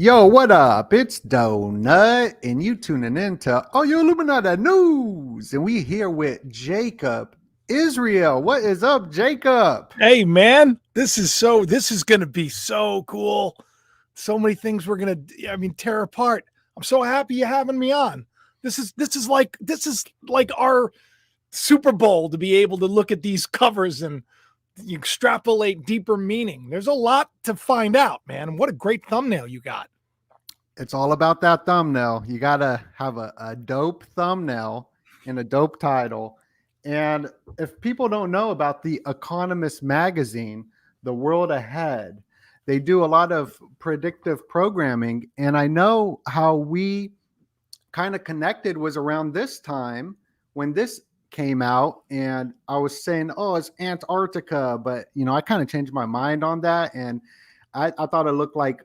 Yo, what up? It's Doenut, and you tuning in to All Your Illuminati News. And we here with Jacob Israel. What is up, Jacob? Hey man, this is going to be so cool. So many things we're going to tear apart. I'm so happy you're having me on. This is like our Super Bowl to be able to look at these covers and extrapolate deeper meaning. There's a lot to find out, man. And what a great thumbnail you got. It's all about that thumbnail. You got to have a dope thumbnail and a dope title. And if people don't know about the Economist magazine, The World Ahead, they do a lot of predictive programming. And I know how we kind of connected was around this time when this came out. And I was saying, oh, it's Antarctica. But, I kind of changed my mind on that. And I thought it looked like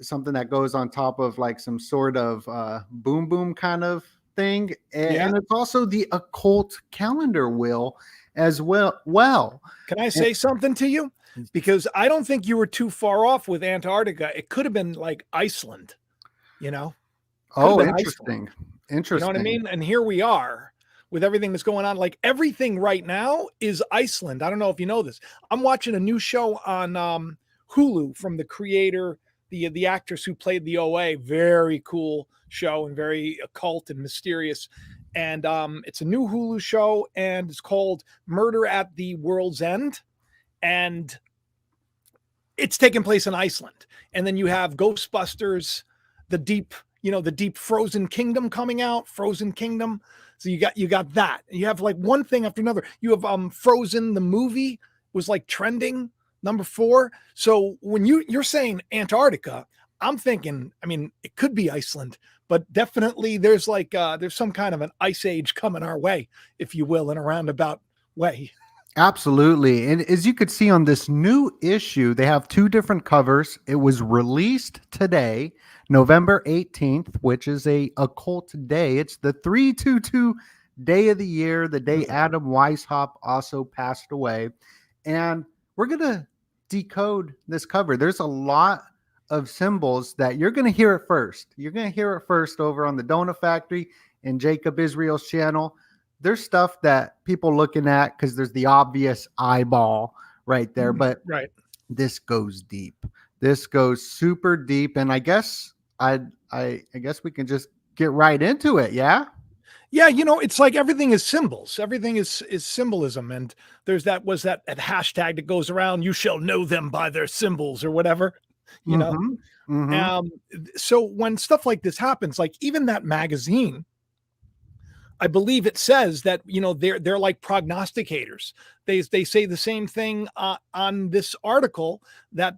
something that goes on top of like some sort of boom boom kind of thing. And it's also the occult calendar wheel as well. Can I say something to you? Because I don't think you were too far off with Antarctica. It could have been like Iceland, Oh, interesting. Iceland. Interesting. You know what I mean? And here we are with everything that's going on. Like everything right now is Iceland. I don't know if you know this. I'm watching a new show on Hulu from the creator, the actress who played the OA. Very cool show and very occult and mysterious. And it's a new Hulu show and it's called Murder at the World's End. And it's taking place in Iceland. And then you have Ghostbusters, the deep Frozen Kingdom coming out, Frozen Kingdom. So you got that. You have like one thing after another. You have Frozen, the movie was like trending number 4. So when you're saying Antarctica, I'm thinking, it could be Iceland, but definitely there's some kind of an ice age coming our way, if you will, in a roundabout way. Absolutely. And as you could see on this new issue, they have 2 different covers. It was released today, November 18th, which is a occult day. It's the 322 day of the year, the day Adam Weishaupt also passed away. And we're going to decode this cover. There's a lot of symbols that you're going to hear it first. You're going to hear it first over on the Donut Factory and Jacob Israel's channel. There's stuff that people looking at because there's the obvious eyeball right there, but this goes deep. This goes super deep, and I guess I guess we can just get right into it. Yeah. Yeah, it's like everything is symbols. Everything is symbolism, and there's that hashtag that goes around. You shall know them by their symbols, or whatever. So when stuff like this happens, like even that magazine, I believe it says that, they're like prognosticators. They say the same thing on this article that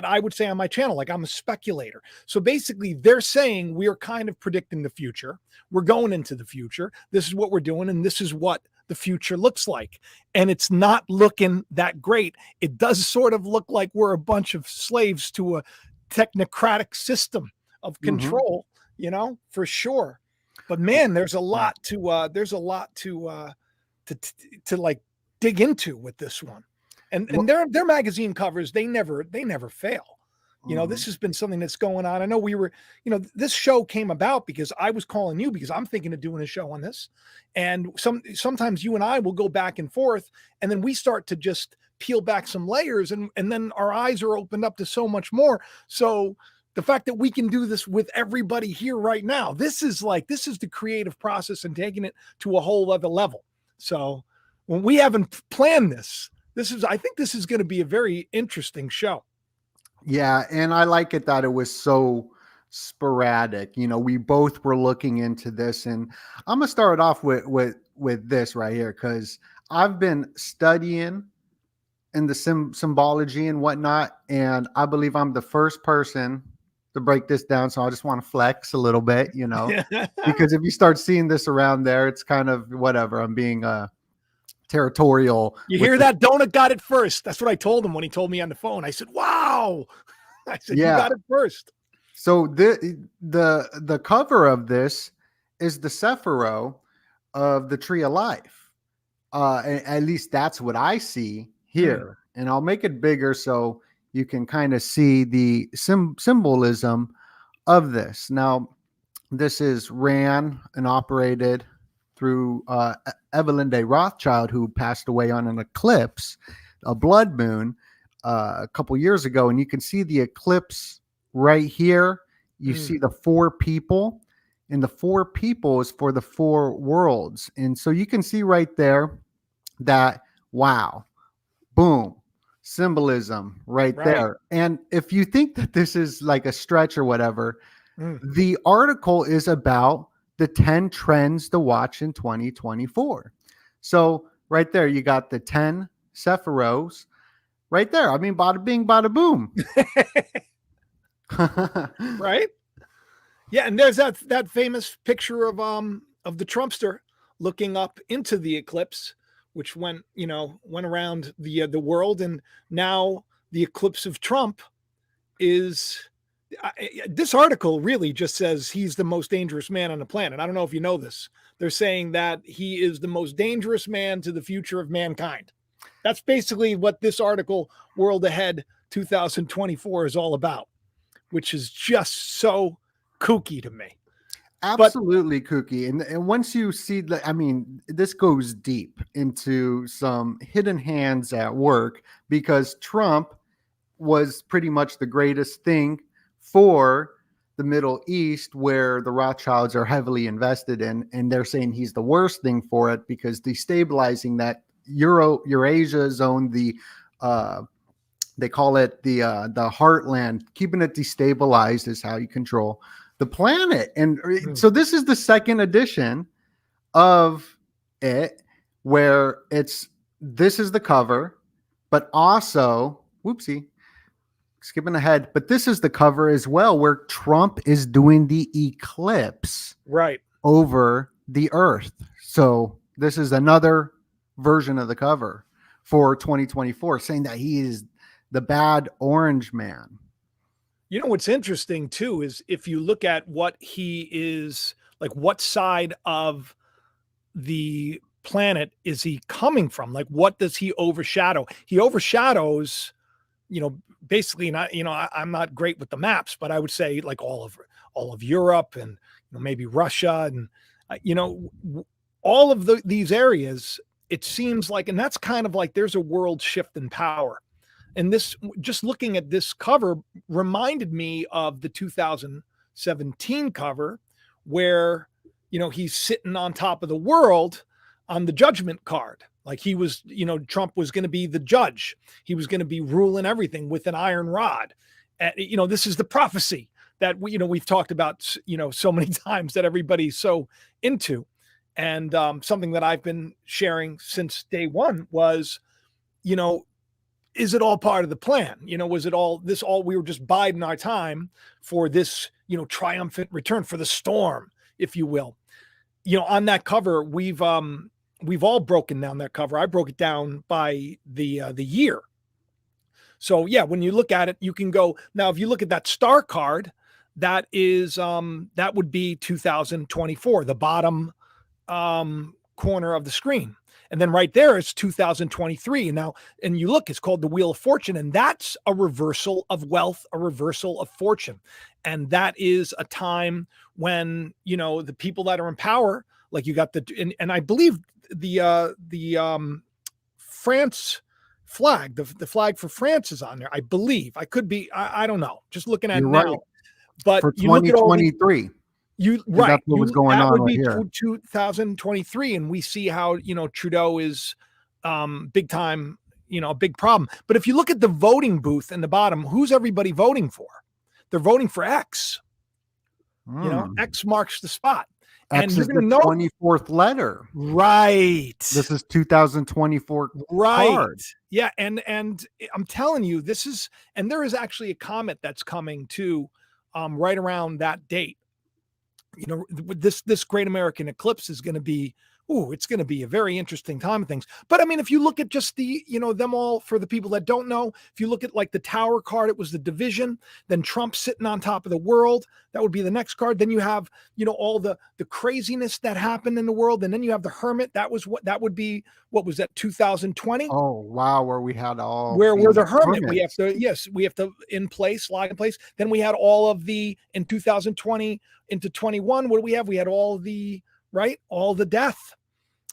I would say on my channel, like I'm a speculator. So basically they're saying we're kind of predicting the future. We're going into the future. This is what we're doing. And this is what the future looks like. And it's not looking that great. It does sort of look like we're a bunch of slaves to a technocratic system of control, for sure. But man, there's a lot to like dig into with this one, and their magazine covers they never fail. This has been something that's going on. I know we were, this show came about because I was calling you because I'm thinking of doing a show on this, and sometimes you and I will go back and forth, and then we start to just peel back some layers, and then our eyes are opened up to so much more. So the fact that we can do this with everybody here right now, this is the creative process and taking it to a whole other level. So when we haven't planned this, I think this is going to be a very interesting show. Yeah. And I like it that it was so sporadic. We both were looking into this, and I'm going to start off with this right here, because I've been studying in the symbology and whatnot. And I believe I'm the first person to break this down. So I just want to flex a little bit, because if you start seeing this around there, it's kind of whatever. I'm being territorial. You hear that? Donut got it first. That's what I told him when he told me on the phone. I said, wow. I said, You got it first. So the cover of this is the Sephiroth of the Tree of Life. At least that's what I see here. And I'll make it bigger so you can kind of see the symbolism of this. Now, this is ran and operated through Evelyn de Rothschild, who passed away on an eclipse, a blood moon, a couple years ago. And you can see the eclipse right here. You see the 4 people, and the 4 people is for the 4 worlds. And so you can see right there that, wow, boom, symbolism right there. And if you think that this is like a stretch or whatever, the article is about the 10 trends to watch in 2024. So right there, you got the 10 Sephiros right there. I mean, bada bing, bada boom. Right? Yeah, and there's that famous picture of the Trumpster looking up into the eclipse, which went around the world, and now the eclipse of Trump is. This article really just says he's the most dangerous man on the planet. I don't know if you know this. They're saying that he is the most dangerous man to the future of mankind. That's basically what this article, World Ahead 2024, is all about, which is just so kooky to me. Absolutely kooky. And once you see that, I mean, this goes deep into some hidden hands at work, because Trump was pretty much the greatest thing for the Middle East, where the Rothschilds are heavily invested in, and they're saying he's the worst thing for it because destabilizing that Eurasia zone, they call it the heartland, keeping it destabilized is how you control the planet. And so this is the second edition of it, where this is the cover, but also, whoopsie, skipping ahead, but this is the cover as well, where Trump is doing the eclipse over the earth. So this is another version of the cover for 2024, saying that he is the bad orange man. You know, what's interesting too, is if you look at what he is like, what side of the planet is he coming from? Like, what does he overshadow? He overshadows, basically, not, I'm not great with the maps, but I would say like all of Europe, and maybe Russia, and all of these areas. It seems like, and that's kind of like there's a world shift in power. And this, just looking at this cover, reminded me of the 2017 cover, where he's sitting on top of the world on the judgment card. Like he was, Trump was going to be the judge. He was going to be ruling everything with an iron rod. This is the prophecy that we've talked about, so many times, that everybody's so into. And something that I've been sharing since day one was, is it all part of the plan? Was it all we were just biding our time for this, triumphant return, for the storm, if you will. On that cover, we've all broken down that cover. I broke it down by the year. So yeah, when you look at it, you can go, now if you look at that star card, that is that would be 2024, the bottom corner of the screen. And then right there is 2023. And you look, it's called the Wheel of Fortune. And that's a reversal of wealth, a reversal of fortune. And that is a time when, the people that are in power, like you got and I believe the France flag, the flag for France is on there. I believe. I could be, I don't know. Just looking at it now. Right. But for you look at 2023. That's what was going on would be here. 2023, and we see how Trudeau is big time, a big problem. But if you look at the voting booth in the bottom, who's everybody voting for? They're voting for X. X marks the spot. X is the 24th letter. Right. This is 2024 right. card. Yeah, and I'm telling you, this is, and there is actually a comet that's coming too, right around that date. This great American eclipse is going to be Ooh, it's going to be a very interesting time of things. But I mean, if you look at just the, them all, for the people that don't know, if you look at like the Tower card, it was the division, then Trump sitting on top of the world. That would be the next card. Then you have, all the craziness that happened in the world. And then you have the Hermit. That would be, what was that, 2020? Oh, wow. Where we had all Where we're the the Hermit. hermits. We have to lock in place. Then we had all of in 2020 into 21, what do we have? We had all the, right? All the death.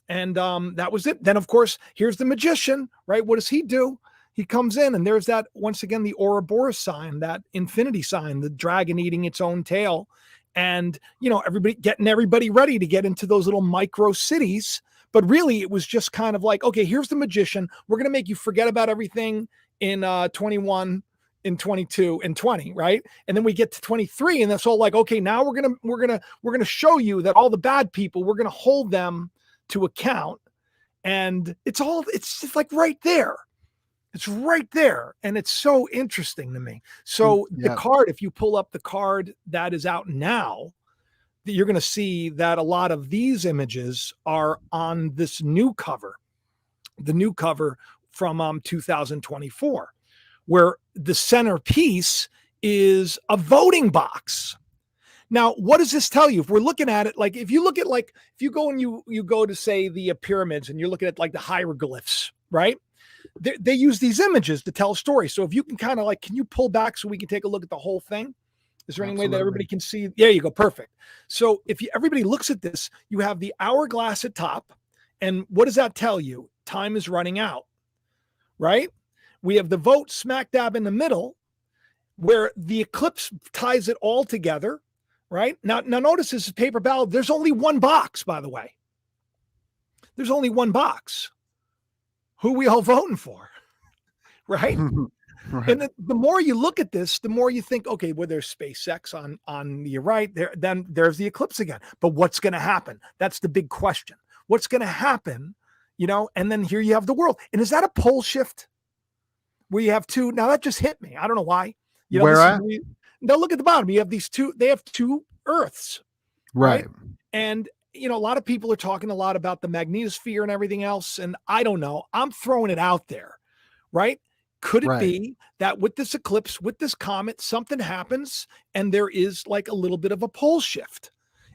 And that was it. Then, of course, here's the magician, right? What does he do? He comes in, and there's that, once again, the Ouroboros sign, that infinity sign, the dragon eating its own tail. And, everybody ready to get into those little micro cities. But really, it was just kind of like, okay, here's the magician. We're going to make you forget about everything in 21, in 22 and 20, right? And then we get to 23, and that's all like, okay, now we're gonna show you that all the bad people, we're gonna hold them to account. And it's just like right there. It's right there. And it's so interesting to me. So the card, if you pull up the card that is out now, you're going to see that a lot of these images are on this new cover, the new cover from 2024, where the centerpiece is a voting box. Now, what does this tell you? If we're looking at it, like if you look at if you go and you go to say the pyramids, and you're looking at like the hieroglyphs, right? They use these images to tell a story. So if you can kind of can you pull back so we can take a look at the whole thing? Is there any way that everybody can see? There you go. Perfect. So if everybody looks at this, you have the hourglass at top. And what does that tell you? Time is running out, right? We have the vote smack dab in the middle, where the eclipse ties it all together, right? Now notice this is paper ballot. There's only one box, by the way. There's only one box. Who are we all voting for, right? Right. And the more you look at this, the more you think, okay, well, there's SpaceX on your right there. Then there's the eclipse again. But what's going to happen? That's the big question. What's going to happen? And then here you have the world. And is that a pole shift where you have two? Now that just hit me. I don't know why. Now look at the bottom. You have these two. They have two Earths, right? And a lot of people are talking a lot about the magnetosphere and everything else. And I don't know. I'm throwing it out there, right? Could it be that with this eclipse, with this comet, something happens and there is like a little bit of a pole shift?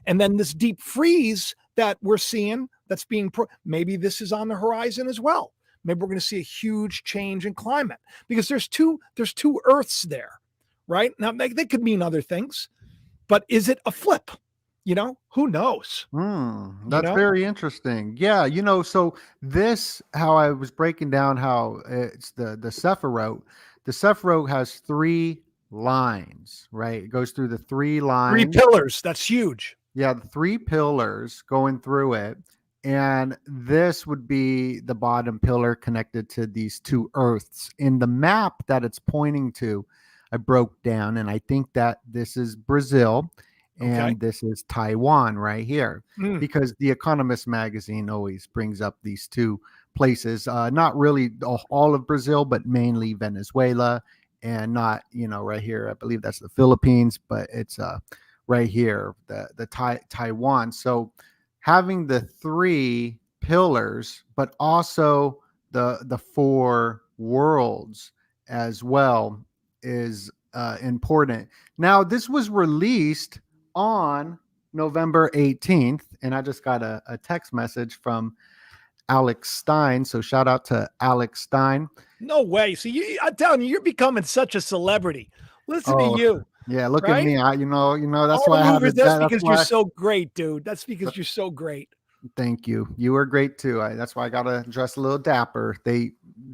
And then this deep freeze that we're seeing, that's being maybe this is on the horizon as well. Maybe we're going to see a huge change in climate, because there's two Earths there, right? Now they could mean other things, but is it a flip? Who knows? That's very interesting. Yeah. So this, how I was breaking down how it's the Sephiroth. The Sephiroth has 3 lines, right? It goes through the 3 lines. 3 pillars. That's huge. Yeah. The 3 pillars going through it. And this would be the bottom pillar connected to these 2 Earths. In the map that it's pointing to, I broke down, and I think that this is Brazil. And this is Taiwan right here, because the Economist magazine always brings up these 2 places, not really all of Brazil, but mainly Venezuela, and not, right here. I believe that's the Philippines, but it's right here, the Taiwan. So having the 3 pillars, but also the 4 worlds as well is important. Now, this was released on November 18th, and I just got a text message from Alex Stein. So shout out to Alex Stein. No way. See, I'm telling you, you're becoming such a celebrity. Listen to you. Yeah, look at me. That's all why I have it. That's because you're so great, dude. That's because you're so great. Thank you. You were great too. That's why I gotta dress a little dapper.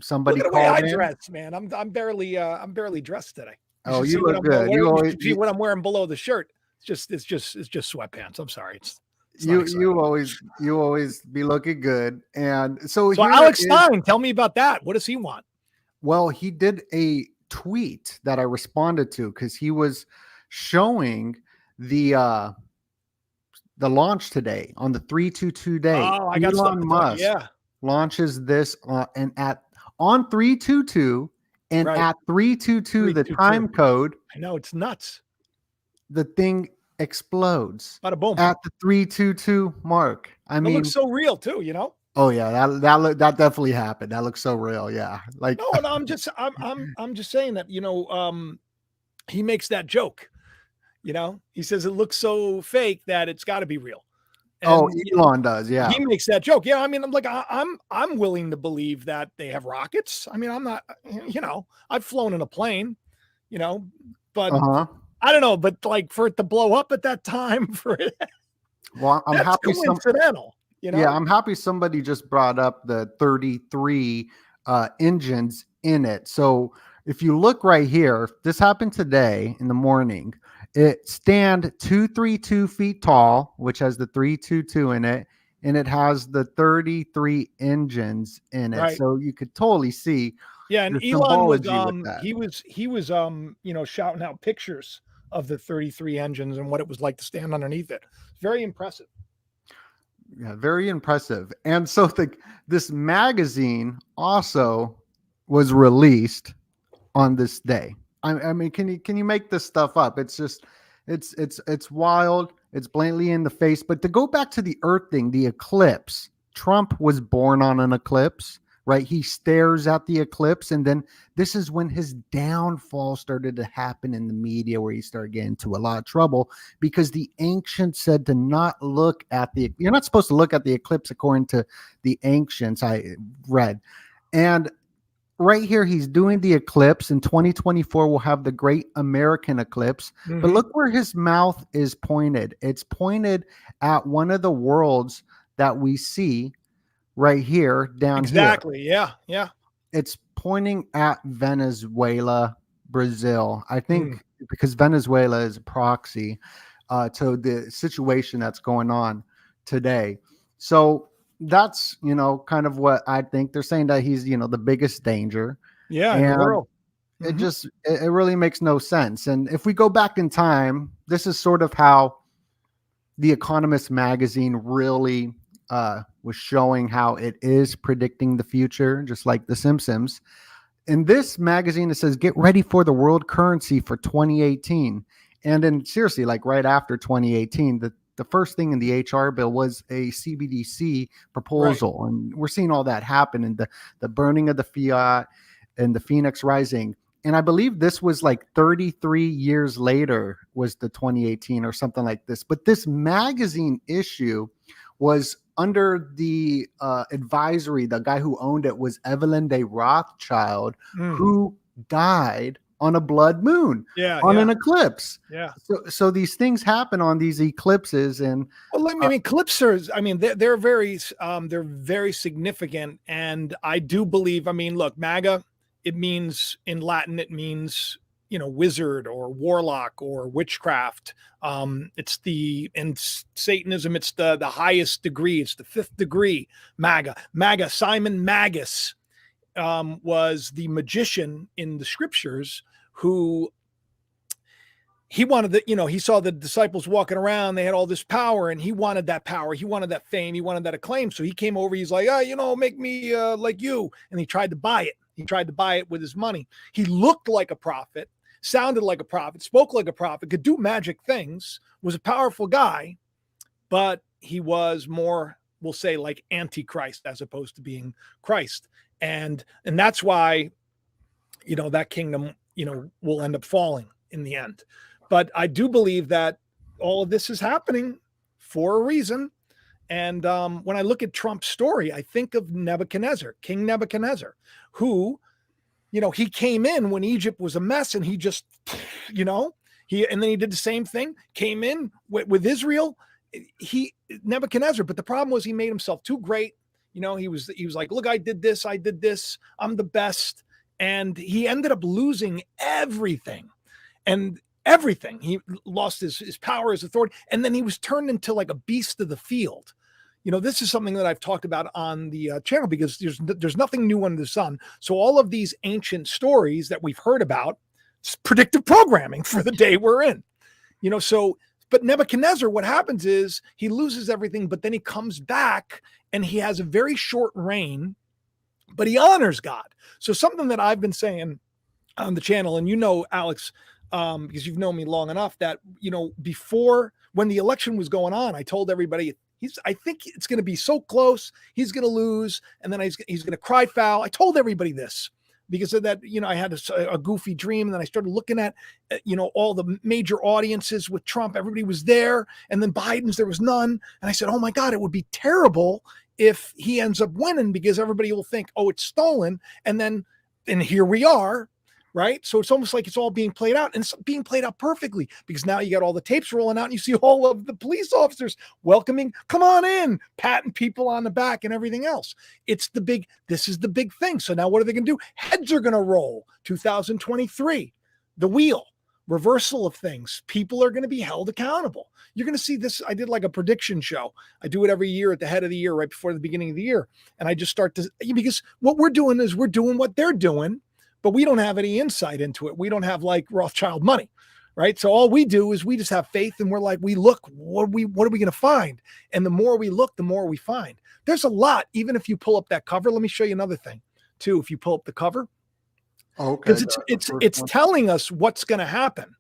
Somebody look at the called way I in. dress, man. I'm barely dressed today. You look good. You always see what I'm wearing below the shirt. It's just sweatpants. I'm sorry. It's you always be looking good. And so Alex Stein, tell me about that. What does he want? Well, he did a tweet that I responded to, because he was showing the launch today on the 322 day. Oh, I got Elon Musk launches this on 322, and at 322 the time code. I know, it's nuts. The thing explodes Bada boom. at the 322 mark. I It mean, looks so real too, you know? oh yeah, that definitely happened. That looks so real. Yeah. Like, No, and I'm just saying that, you know, he makes that joke, you know? He says it looks so fake that it's got to be real. oh, And Elon does. Yeah. he makes that joke. Yeah, I mean, I'm like, I'm willing to believe that they have rockets. I mean, I'm not, you know, I've flown in a plane, you know, but Uh-huh. I don't know, but like for it to blow up at that time, for it, Well, I'm that's happy coincidental, you yeah, know? I'm happy somebody just brought up the 33 engines in it. So if you look right here, this happened today in the morning. It stand 232 feet tall, which has the 322 in it, and it has the 33 engines in it. Right. So you could totally see Yeah, and the Elon was symbology with that. he was you know, shouting out pictures of the 33 engines and what it was like to stand underneath it. Very impressive. Yeah, very impressive. And so this magazine also was released on this day. I mean, can you make this stuff up? It's just it's wild. It's blatantly in the face. But to go back to the Earth thing, the eclipse. Trump was born on an eclipse, right? He stares at the eclipse, and then this is when his downfall started to happen in the media, where he started getting into a lot of trouble because the ancients said to not look at the. You're not supposed to look at the eclipse according to the ancients. I read, and right here he's doing the eclipse. In 2024 we'll have the great American eclipse, but Mhm. look where his mouth is pointed. It's pointed at one of the worlds that we see right here down here. Exactly. Yeah. Yeah. It's pointing at Venezuela, Brazil, I Mm. think, because Venezuela is a proxy to the situation that's going on today. So that's, kind of what I think. They're saying that he's, the biggest danger. Yeah, in the And world. Mhm. it really makes no sense. And if we go back in time, this is sort of how the Economist magazine really was showing how it is predicting the future, just like The Simpsons. In this magazine, it says, get ready for the world currency for 2018. And then seriously, like right after 2018, the first thing in the HR bill was a CBDC Right. proposal. And we're seeing all that happen, and the burning of the fiat and the Phoenix Rising. And I believe this was like 33 years later was the 2018 or something like this. But this magazine issue was under the advisory. The guy who owned it was Evelyn de Rothschild, Mm. who died on a blood moon, Yeah. on Yeah. an eclipse. Yeah. So these things happen on these eclipses. And Well, I mean, eclipses. I mean, they're very significant, and I do believe. I mean, look, MAGA. It means in Latin. It means, you know, wizard or warlock or witchcraft. It's in Satanism. It's the highest degree. It's the fifth degree. MAGA. MAGA. Simon Magus was the magician in the scriptures who he wanted he saw the disciples walking around. They had all this power, and he wanted that power. He wanted that fame. He wanted that acclaim. So he came over. He's like, make me like you. And he tried to buy it. He tried to buy it with his money. He looked like a prophet, sounded like a prophet, spoke like a prophet, could do magic things, was a powerful guy, but he was more, we'll say, like Antichrist as opposed to being Christ. And that's why, that kingdom, will end up falling in the end. But I do believe that all of this is happening for a reason. And when I look at Trump's story, I think of Nebuchadnezzar, King Nebuchadnezzar, who, he came in when Egypt was a mess, and he just, and then he did the same thing, came in with Israel. Nebuchadnezzar, but the problem was he made himself too great. He was like, look, I did this, I'm the best. And he ended up losing everything. And everything. He lost his power, his authority, and then he was turned into like a beast of the field. This is something that I've talked about on the channel, because there's nothing new under the sun. So all of these ancient stories that we've heard about, it's predictive programming for the day we're in. But Nebuchadnezzar, what happens is he loses everything, but then he comes back and he has a very short reign, but he honors God. So something that I've been saying on the channel, and Alex, because you've known me long enough that, before when the election was going on, I told everybody, I think it's going to be so close. He's going to lose. And then he's going to cry foul. I told everybody this because of that. I had a goofy dream. And then I started looking at, all the major audiences with Trump. Everybody was there. And then Biden's, there was none. And I said, oh my God, it would be terrible if he ends up winning, because everybody will think, oh, it's stolen. And here we are. Right. So it's almost like it's all being played out, and it's being played out perfectly, because now you got all the tapes rolling out and you see all of the police officers welcoming, come on in, patting people on the back and everything else. This is the big thing. So now what are they going to do? Heads are going to roll. 2023, the wheel, reversal of things. People are going to be held accountable. You're going to see this. I did like a prediction show. I do it every year at the head of the year, right before the beginning of the year. And I just because what we're doing is we're doing what they're doing, but we don't have any insight into it. We don't have like Rothschild money, right? So all we do is we just have faith, and we're like, we look, what are we going to find? And the more we look, the more we find. There's a lot, even if you pull up that cover. Let me show you another thing too. If you pull up the cover, because it's telling us what's going to happen.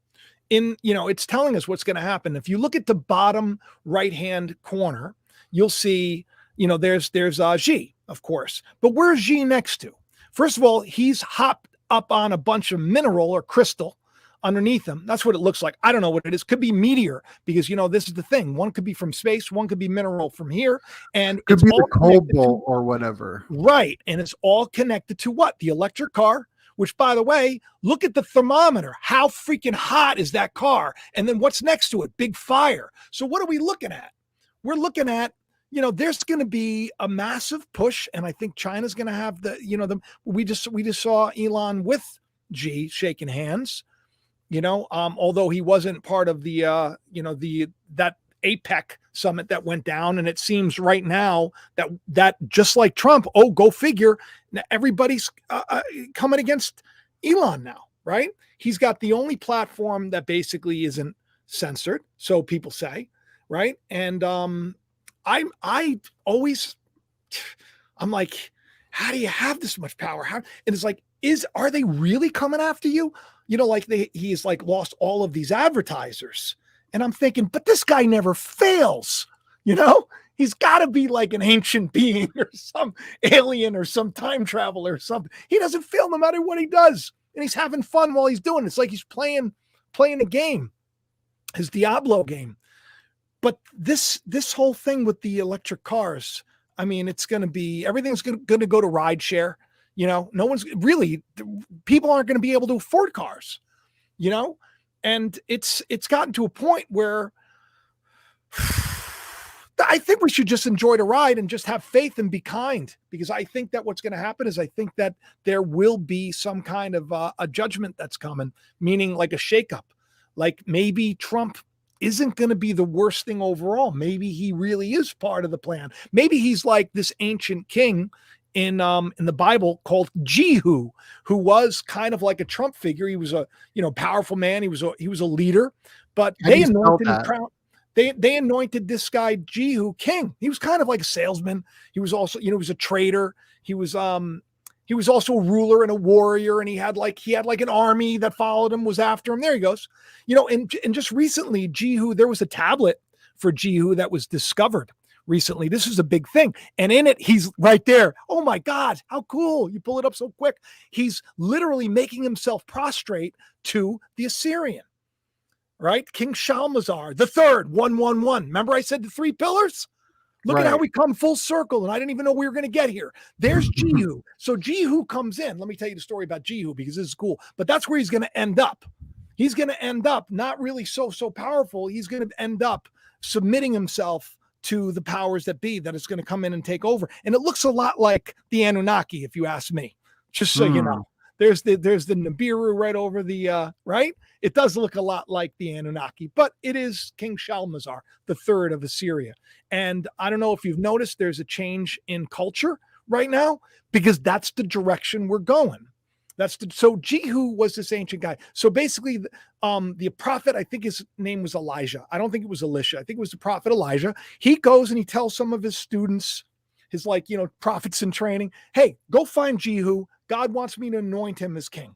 It's telling us what's going to happen. If you look at the bottom right-hand corner, you'll see, there's Xi, of course, but where's Xi next to? First of all, he's hopped up on a bunch of mineral or crystal underneath him. That's what it looks like. I don't know what it is. Could be meteor, because this is the thing. One could be from space, one could be mineral from here, and could be the cobalt or whatever. Right, and it's all connected to what? The electric car. Which, by the way, look at the thermometer. How freaking hot is that car? And then what's next to it? Big fire. So what are we looking at? We're looking at, there's going to be a massive push, and I think China's going to have we just saw Elon with Xi shaking hands, although he wasn't part of the that APEC summit that went down. And it seems right now that just like Trump, go figure, everybody's coming against Elon now, right? He's got the only platform that basically isn't censored, so people say, right? And I'm like, how do you have this much power? And it's like, are they really coming after you? He's like lost all of these advertisers. And I'm thinking, but this guy never fails, He's got to be like an ancient being or some alien or some time traveler or something. He doesn't fail no matter what he does. And he's having fun while he's doing it. It's like he's playing a game, his Diablo game. But this whole thing with the electric cars, I mean, everything's going to go to ride share. No one's really, people aren't going to be able to afford cars, and it's gotten to a point where I think we should just enjoy the ride and just have faith and be kind, because I think that what's going to happen is I think that there will be some kind of a judgment that's coming, meaning like a shakeup. Like maybe Trump isn't going to be the worst thing overall. Maybe he really is part of the plan. Maybe he's like this ancient king in the Bible called Jehu, who was kind of like a Trump figure. He was a powerful man. He was a leader, but they anointed him crown. They anointed this guy Jehu king. He was kind of like a salesman. He was also he was a trader. He was also a ruler and a warrior, and he had like an army that followed him, was after him. There he goes. And just recently, Jehu, there was a tablet for Jehu that was discovered recently. This is a big thing. And in it, he's right there. Oh my God, how cool. You pull it up so quick. He's literally making himself prostrate to the Assyrian, right? King Shalmaneser the third, 111. Remember I said the three pillars? Look at how we come full circle, and I didn't even know we were going to get here. There's Jehu. So Jehu comes in. Let me tell you the story about Jehu, because this is cool. But that's where he's going to end up. He's going to end up not really so powerful. He's going to end up submitting himself to the powers that be, that is going to come in and take over. And it looks a lot like the Anunnaki, if you ask me. Just so you know. There's the Nibiru right over the right. It does look a lot like the Anunnaki, but it is King Shalmaneser the third of Assyria. And I don't know if you've noticed, there's a change in culture right now, because that's the direction we're going. So Jehu was this ancient guy. So basically, the prophet, I think his name was Elijah. I don't think it was Elisha. I think it was the prophet Elijah. He goes and he tells some of his students, his prophets in training, hey, go find Jehu. God wants me to anoint him as king.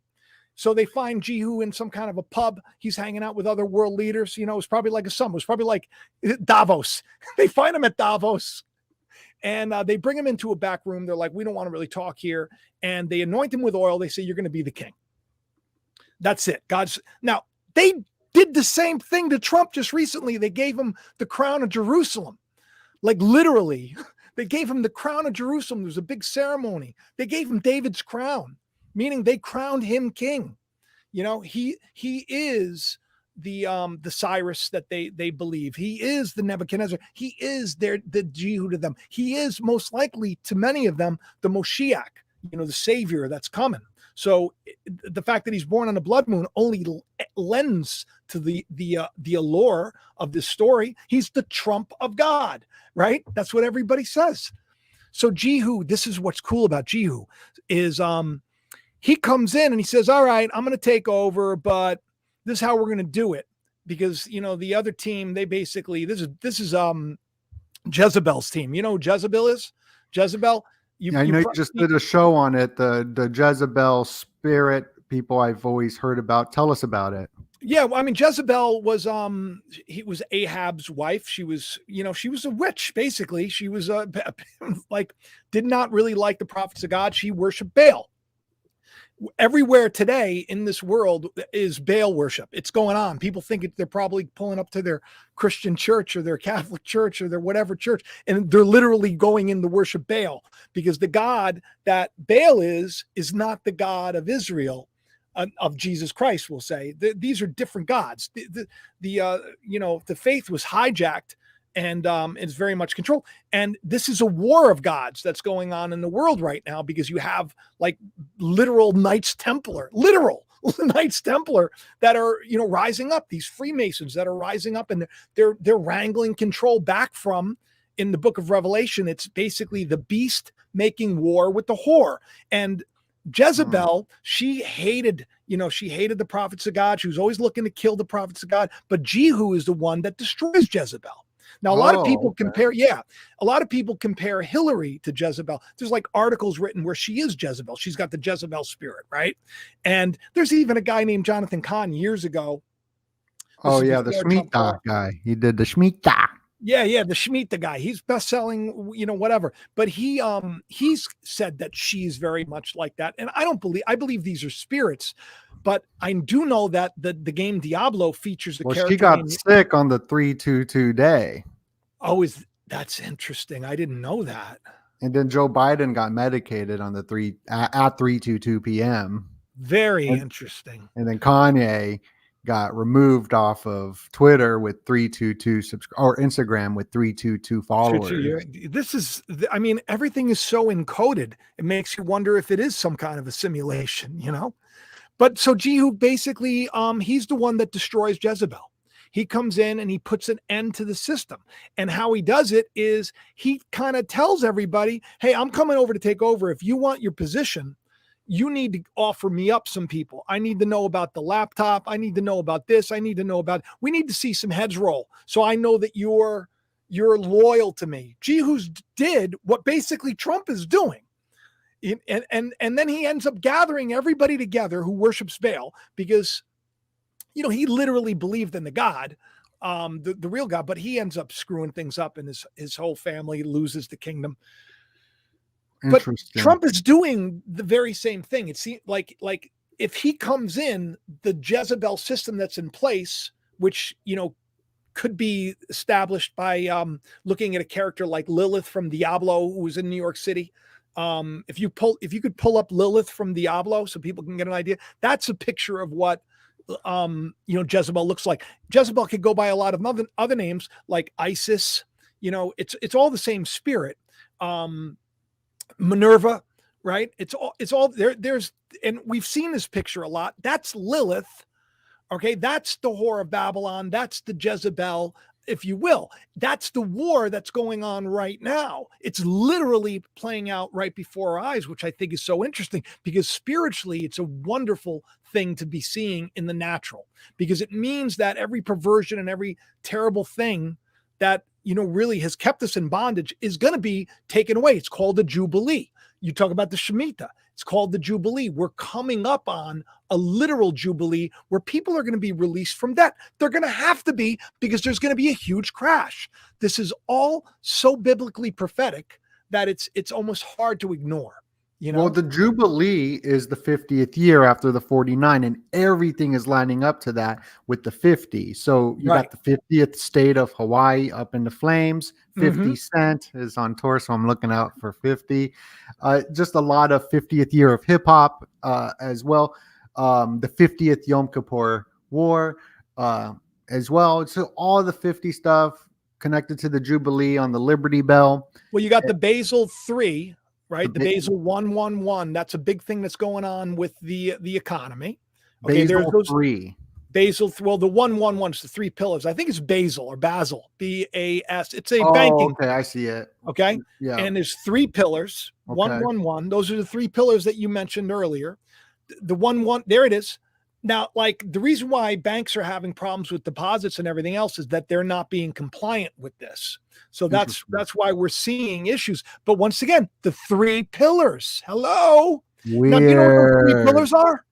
So they find Jehu in some kind of a pub. He's hanging out with other world leaders. It was probably like a summer. It was probably like Davos. They find him at Davos, and they bring him into a back room. They're like, we don't want to really talk here. And they anoint him with oil. They say, you're going to be the king. That's it. Now, they did the same thing to Trump just recently. They gave him the crown of Jerusalem. Like literally, they gave him the crown of Jerusalem. There was a big ceremony. They gave him David's crown, meaning they crowned him king. He is the Cyrus that they believe. He is the Nebuchadnezzar. He is the Jehu to them. He is most likely to many of them the Moshiach, the savior that's coming. So the fact that he's born on a blood moon only lends to the allure of this story. He's the Trump of God, right? That's what everybody says. So Jehu, this is what's cool about Jehu, is he comes in and he says, all right, I'm going to take over, but this is how we're going to do it. Because, the other team, they basically, this is Jezebel's team. You know who Jezebel is? Jezebel. I know you just did a show on it, the Jezebel spirit people I've always heard about. Tell us about it. Yeah, well, I mean, Jezebel was he was Ahab's wife. She was, she was a witch, basically. She was did not really like the prophets of God. She worshiped Baal. Everywhere today in this world is Baal worship. It's going on. People think they're probably pulling up to their Christian church or their Catholic church or their whatever church, and they're literally going in to worship Baal, because the God that Baal is not the God of Israel, of Jesus Christ. We'll say these are different gods. The faith was hijacked, and it's very much controlled. And this is a war of gods that's going on in the world right now, because you have like literal Knights Templar that are, rising up, these Freemasons that are rising up, and they're wrangling control back from, in the book of Revelation, it's basically the beast making war with the whore. And Jezebel, she hated the prophets of God. She was always looking to kill the prophets of God, but Jehu is the one that destroys Jezebel. Now, a lot of people compare Hillary to Jezebel. There's like articles written where she is Jezebel. She's got the Jezebel spirit, right? And there's even a guy named Jonathan Cahn years ago. Oh, yeah, the Shemitah guy. He did the Shemitah. Yeah, the Shemitah guy. He's best-selling, whatever. But he's said that she's very much like that. And I believe these are spirits. But I do know that the game Diablo features the character. She got sick on the 322 day. Oh, that's interesting. I didn't know that. And then Joe Biden got medicated on the at 322 p.m. Very interesting. And then Kanye got removed off of Twitter with 322 or Instagram with 322 followers. This is, I mean, everything is so encoded. It makes you wonder if it is some kind of a simulation, But so Jehu basically, he's the one that destroys Jezebel. He comes in and he puts an end to the system. And how he does it is he kind of tells everybody, hey, I'm coming over to take over. If you want your position, you need to offer me up some people. I need to know about the laptop. I need to know about this. I need to know about, we need to see some heads roll. So I know that you're loyal to me. Jehu's did what basically Trump is doing. And then he ends up gathering everybody together who worships Baal, because, he literally believed in the God, the real God, but he ends up screwing things up, and his whole family loses the kingdom. But Trump is doing the very same thing. It seems like if he comes in, the Jezebel system that's in place, which, could be established by looking at a character like Lilith from Diablo, who was in New York City. If you could pull up Lilith from Diablo so people can get an idea, that's a picture of what Jezebel looks like. Jezebel could go by a lot of other names like Isis. It's all the same spirit. Minerva, right? It's all there. And we've seen this picture a lot. That's Lilith. Okay, that's the whore of Babylon. That's the Jezebel, if you will. That's the war that's going on right now. It's literally playing out right before our eyes, which I think is so interesting, because spiritually, it's a wonderful thing to be seeing in the natural, because it means that every perversion and every terrible thing that, really has kept us in bondage is going to be taken away. It's called a Jubilee. You talk about the Shemitah. It's called the Jubilee. We're coming up on a literal Jubilee where people are going to be released from debt. They're going to have to be, because there's going to be a huge crash. This is all so biblically prophetic that it's almost hard to ignore. You know? Well, the Jubilee is the 50th year after the 49, and everything is lining up to that with the 50. So you got the 50th state of Hawaii up in the flames. 50 Cent is on tour, so I'm looking out for 50. Just a lot of 50th year of hip hop as well. The 50th Yom Kippur War as well. So all the 50 stuff connected to the Jubilee on the Liberty Bell. Well, you got the Basel 3. Right, the Basel 111. That's a big thing that's going on with the economy. Okay, Basel there's 3. Basel. Well, the 111 is the 3 pillars. I think it's Basel or Basel. BAS. It's a Oh, banking. okay, I see it. Okay, yeah, and there's 3 pillars. Okay. 111. Those are the 3 pillars that you mentioned earlier. The 11. There it is. Now, like, the reason why banks are having problems with deposits and everything else is that they're not being compliant with this. So that's why we're seeing issues. But once again, the 3 pillars. Hello. Weird. Now, do you know what those 3 pillars are?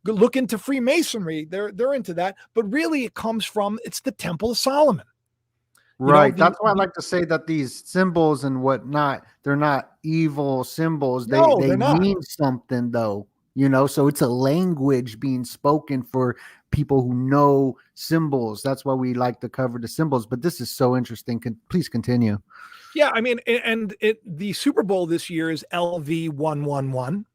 Look into Freemasonry. They're into that. But really, it comes from, it's the Temple of Solomon. Right. That's why I like to say that these symbols and whatnot, they're not evil symbols. They mean something, though. So it's a language being spoken for people who know symbols. That's why we like to cover the symbols. But this is so interesting. Please continue. Yeah, I mean, and the Super Bowl this year is LV111.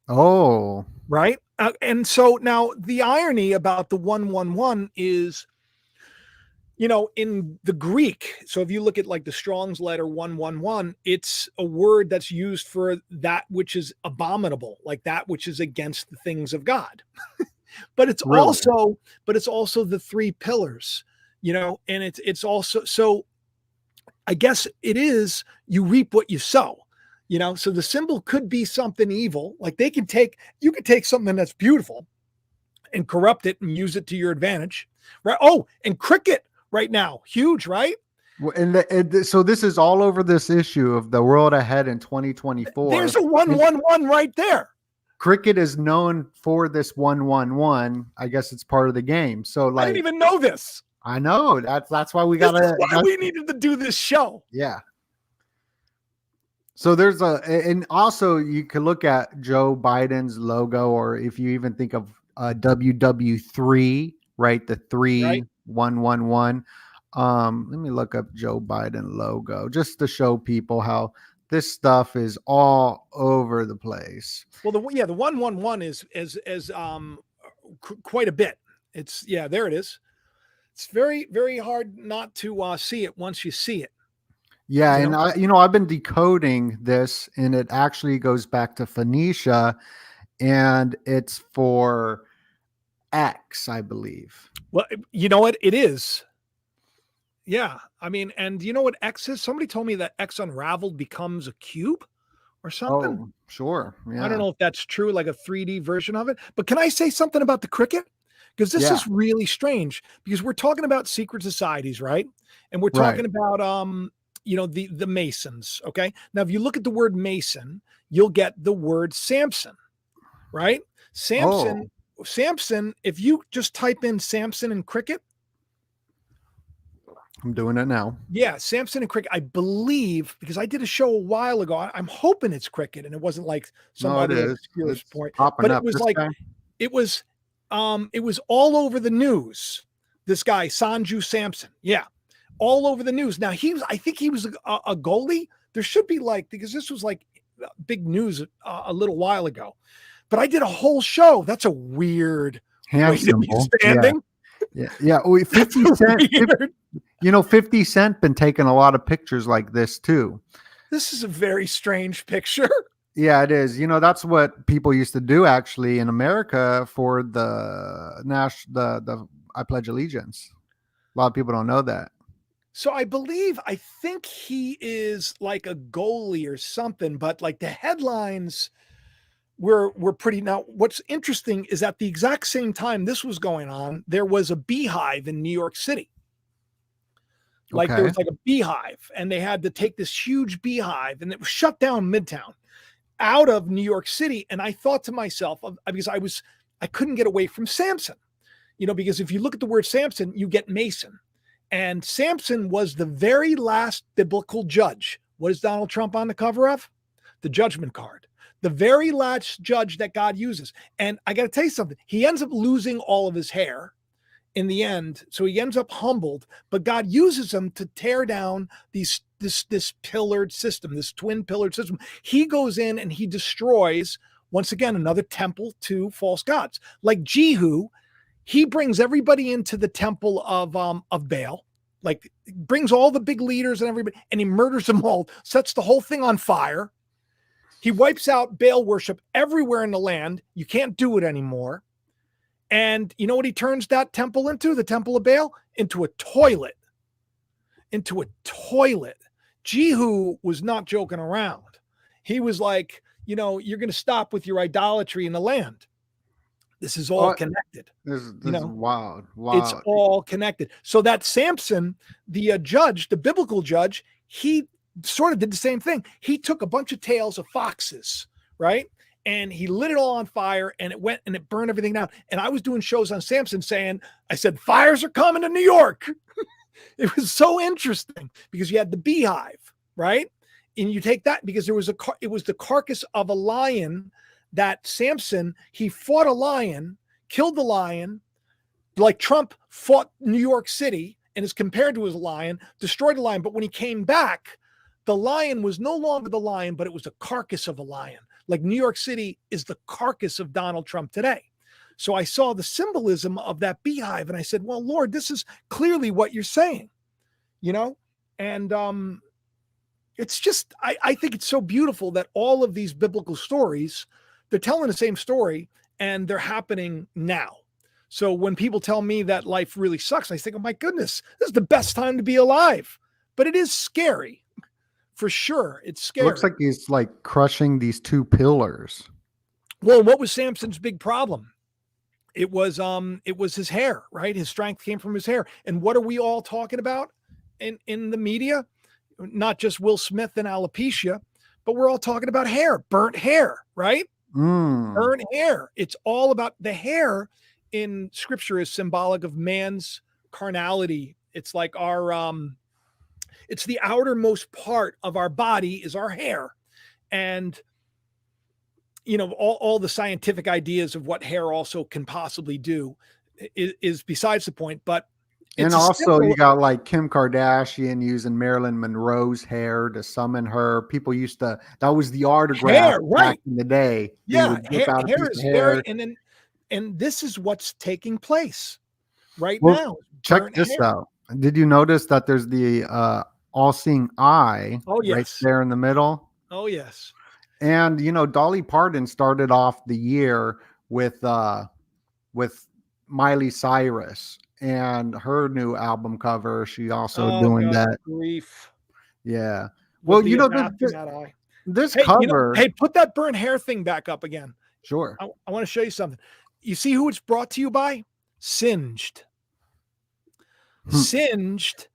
Oh, right. And so now the irony about the 111 is, in the Greek, so if you look at like the Strong's letter 111, it's a word that's used for that which is abominable, like that which is against the things of God. but it's really? also the 3 pillars, and it's also, so I guess it is, you reap what you sow, so the symbol could be something evil. Like you could take something that's beautiful and corrupt it and use it to your advantage. Right. Oh, and cricket. Right now, huge, right? Well, so this is all over this issue of the world ahead in 2024. There's a 111 right there. Cricket is known for this 111. I guess it's part of the game. So, like, I didn't even know this. I know that's why we we needed to do this show. Yeah. So there's and also you can look at Joe Biden's logo, or if you even think of WW3, right? The 3-1-1-1. Let me look up Joe Biden logo just to show people how this stuff is all over the place. Well, the 111 is quite a bit. It's there it is. It's very, very hard not to see it once you see it. Yeah, and I've been decoding this, and it actually goes back to Phoenicia, and it's for X, I believe. Well, you know what? It is. Yeah. I mean, and you know what X is? Somebody told me that X unraveled becomes a cube or something. Oh, sure. Yeah. I don't know if that's true, like a 3D version of it. But can I say something about the cricket? Because this is really strange, because we're talking about secret societies, right? And we're talking about the Masons. Okay. Now, if you look at the word Mason, you'll get the word Samson, right? Samson, if you just type in Samson and cricket. I'm doing it now. Yeah, Samson and cricket. I believe, because I did a show a while ago. I'm hoping it's cricket, and it wasn't like somebody obscure point. But it was like it was all over the news. This guy, Sanju Samson. Yeah. All over the news. Now I think he was a goalie. There should be because this was like big news a little while ago. But I did a whole show. That's a weird way to be standing. Yeah. 50 Cent. 50 Cent been taking a lot of pictures like this too. This is a very strange picture. Yeah, it is. That's what people used to do actually in America for the I Pledge Allegiance. A lot of people don't know that. So I think he is like a goalie or something, but like the headlines were pretty. Now, what's interesting is at the exact same time this was going on, there was a beehive in New York City. There was like a beehive, and they had to take this huge beehive, and it was shut down Midtown. out of New York City. And I thought to myself, because I couldn't get away from Samson, because if you look at the word Samson, you get Mason. And Samson was the very last biblical judge. What is Donald Trump on the cover of? The judgment card. The very last judge that God uses. And I got to tell you something. He ends up losing all of his hair in the end. So he ends up humbled, but God uses him to tear down this pillared system, this twin pillared system. He goes in and he destroys, once again, another temple to false gods. Like Jehu, he brings everybody into the temple of Baal, like brings all the big leaders and everybody, and he murders them all, sets the whole thing on fire. He wipes out Baal worship everywhere in the land. You can't do it anymore. And you know what he turns that temple into, the temple of Baal? Into a toilet. Into a toilet. Jehu was not joking around. He was like, you're going to stop with your idolatry in the land. This is all connected. This is wild. It's all connected. So that Samson, the judge, the biblical judge, he sort of did the same thing. He took a bunch of tails of foxes, right? And he lit it all on fire, and it went and it burned everything down. And I was doing shows on Samson I said, fires are coming to New York. It was so interesting because you had the beehive, right? And you take that because it was the carcass of a lion that Samson, he fought a lion, killed the lion, like Trump fought New York City and is compared to his lion, destroyed the lion. But when he came back, the lion was no longer the lion, but it was a carcass of a lion. Like New York City is the carcass of Donald Trump today. So I saw the symbolism of that beehive and I said, well, Lord, this is clearly what you're saying, and it's just, I think it's so beautiful that all of these biblical stories, they're telling the same story and they're happening now. So when people tell me that life really sucks, I think, oh my goodness, this is the best time to be alive. But it is scary. For sure. It's scary. It looks like he's like crushing these two pillars. Well, what was Samson's big problem? It was his hair, right? His strength came from his hair. And what are we all talking about in the media? Not just Will Smith and alopecia, but we're all talking about hair, burnt hair, right? Burnt hair. It's all about the hair in scripture is symbolic of man's carnality. It's like it's the outermost part of our body is our hair. And, all the scientific ideas of what hair also can possibly do is besides the point. But and also you got like Kim Kardashian using Marilyn Monroe's hair to summon her. People used to, that was the autograph back in the day. Yeah, hair is very, and this is what's taking place right now. Check this out. Did you notice that there's the all-seeing eye right there in the middle? Oh, yes. And, Dolly Parton started off the year with Miley Cyrus and her new album cover. She's also doing that. Grief. Yeah. Well, this cover. Hey, put that burnt hair thing back up again. Sure. I want to show you something. You see who it's brought to you by? Singed. Singed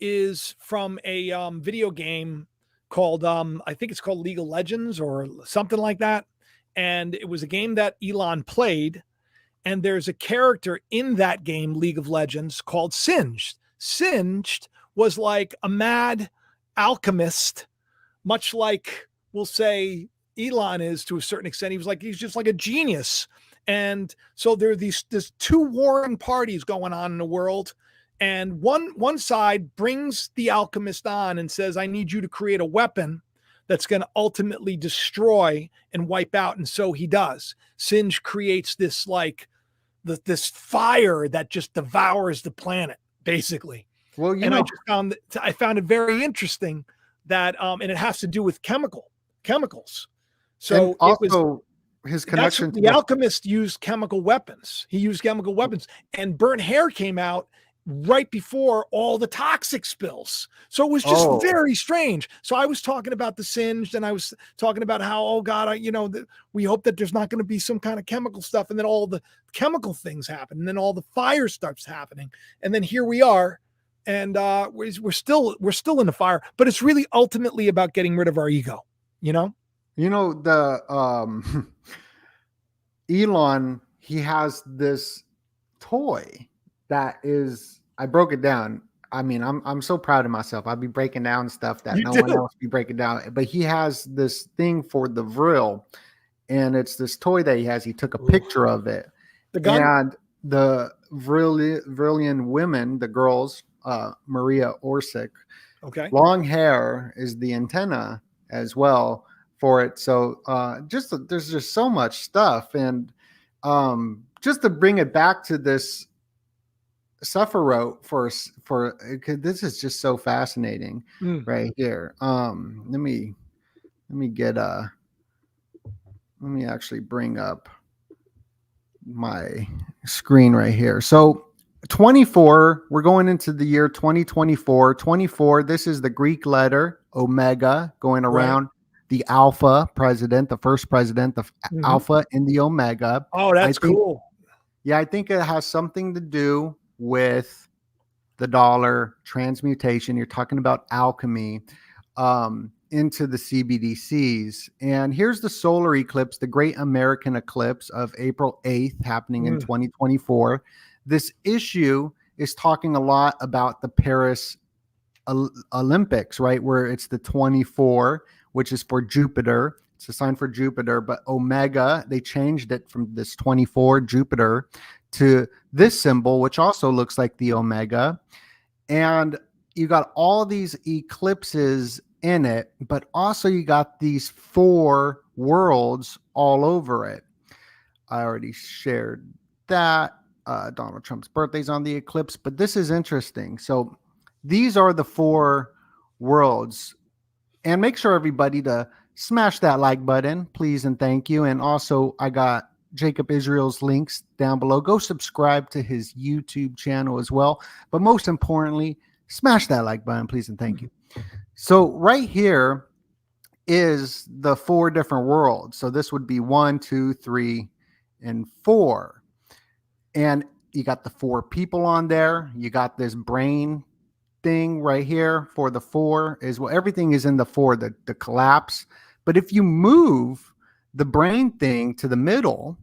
is from a video game called, I think it's called League of Legends or something like that. And it was a game that Elon played. And there's a character in that game, League of Legends, called Singed. Singed was like a mad alchemist, much like we'll say Elon is to a certain extent. He's just like a genius. And so there are there's two warring parties going on in the world. And one side brings the alchemist on and says, I need you to create a weapon that's going to ultimately destroy and wipe out. And so he does. Singe creates this this fire that just devours the planet, basically. Well, I found it very interesting that, and it has to do with chemicals. So and also his connection to the alchemist used chemical weapons. He used chemical weapons, and burnt hair came out right before all the toxic spills. So it was just very strange. So I was talking about the Singed, and I was talking about how, oh God, we hope that there's not going to be some kind of chemical stuff. And then all the chemical things happen. And then all the fire starts happening. And then here we are. And we're still in the fire, but it's really ultimately about getting rid of our ego, You know, the Elon, he has this toy that is, I broke it down. I mean, I'm so proud of myself. I'll be breaking down stuff that You no one do. else be breaking down. But he has this thing for the Vril, and it's this toy that he has. He took a Ooh. picture of it, The gun? and the Vrillian women, the girls, Maria Orsic, Okay. long hair is the antenna as well for it. So just there's just so much stuff, and just to bring it back to this Sephiroth for this is just so fascinating Mm. right here. Let me get let me actually bring up my screen right here. So 24, we're going into the year 2024. 24, this is the Greek letter Omega going Right. around the Alpha president, the first president, the Mhm. Alpha and the Omega. Oh, I that's think, cool. yeah, I think it has something to do with the dollar transmutation. You're talking about alchemy into the CBDCs. And here's the solar eclipse, the Great American Eclipse of April 8th, happening in Mm. 2024. This issue is talking a lot about the Paris Olympics, right? Where it's the 24, which is for Jupiter. It's a sign for Jupiter, but Omega, they changed it from this 24 Jupiter to this symbol, which also looks like the Omega. And you got all these eclipses in it, but also you got these four worlds all over it. I already shared that. Donald Trump's birthday's on the eclipse, but this is interesting. So these are the four worlds. And make sure everybody to smash that like button, please and thank you. And also, I got Jacob Israel's links down below. Go subscribe to his YouTube channel as well. But most importantly, smash that like button, please and thank you. So right here is the four different worlds. So this would be 1, 2, 3, and 4. And you got the four people on there. You got this brain thing right here for the 4 is well, everything is in the 4, the collapse. But if you move the brain thing to the middle,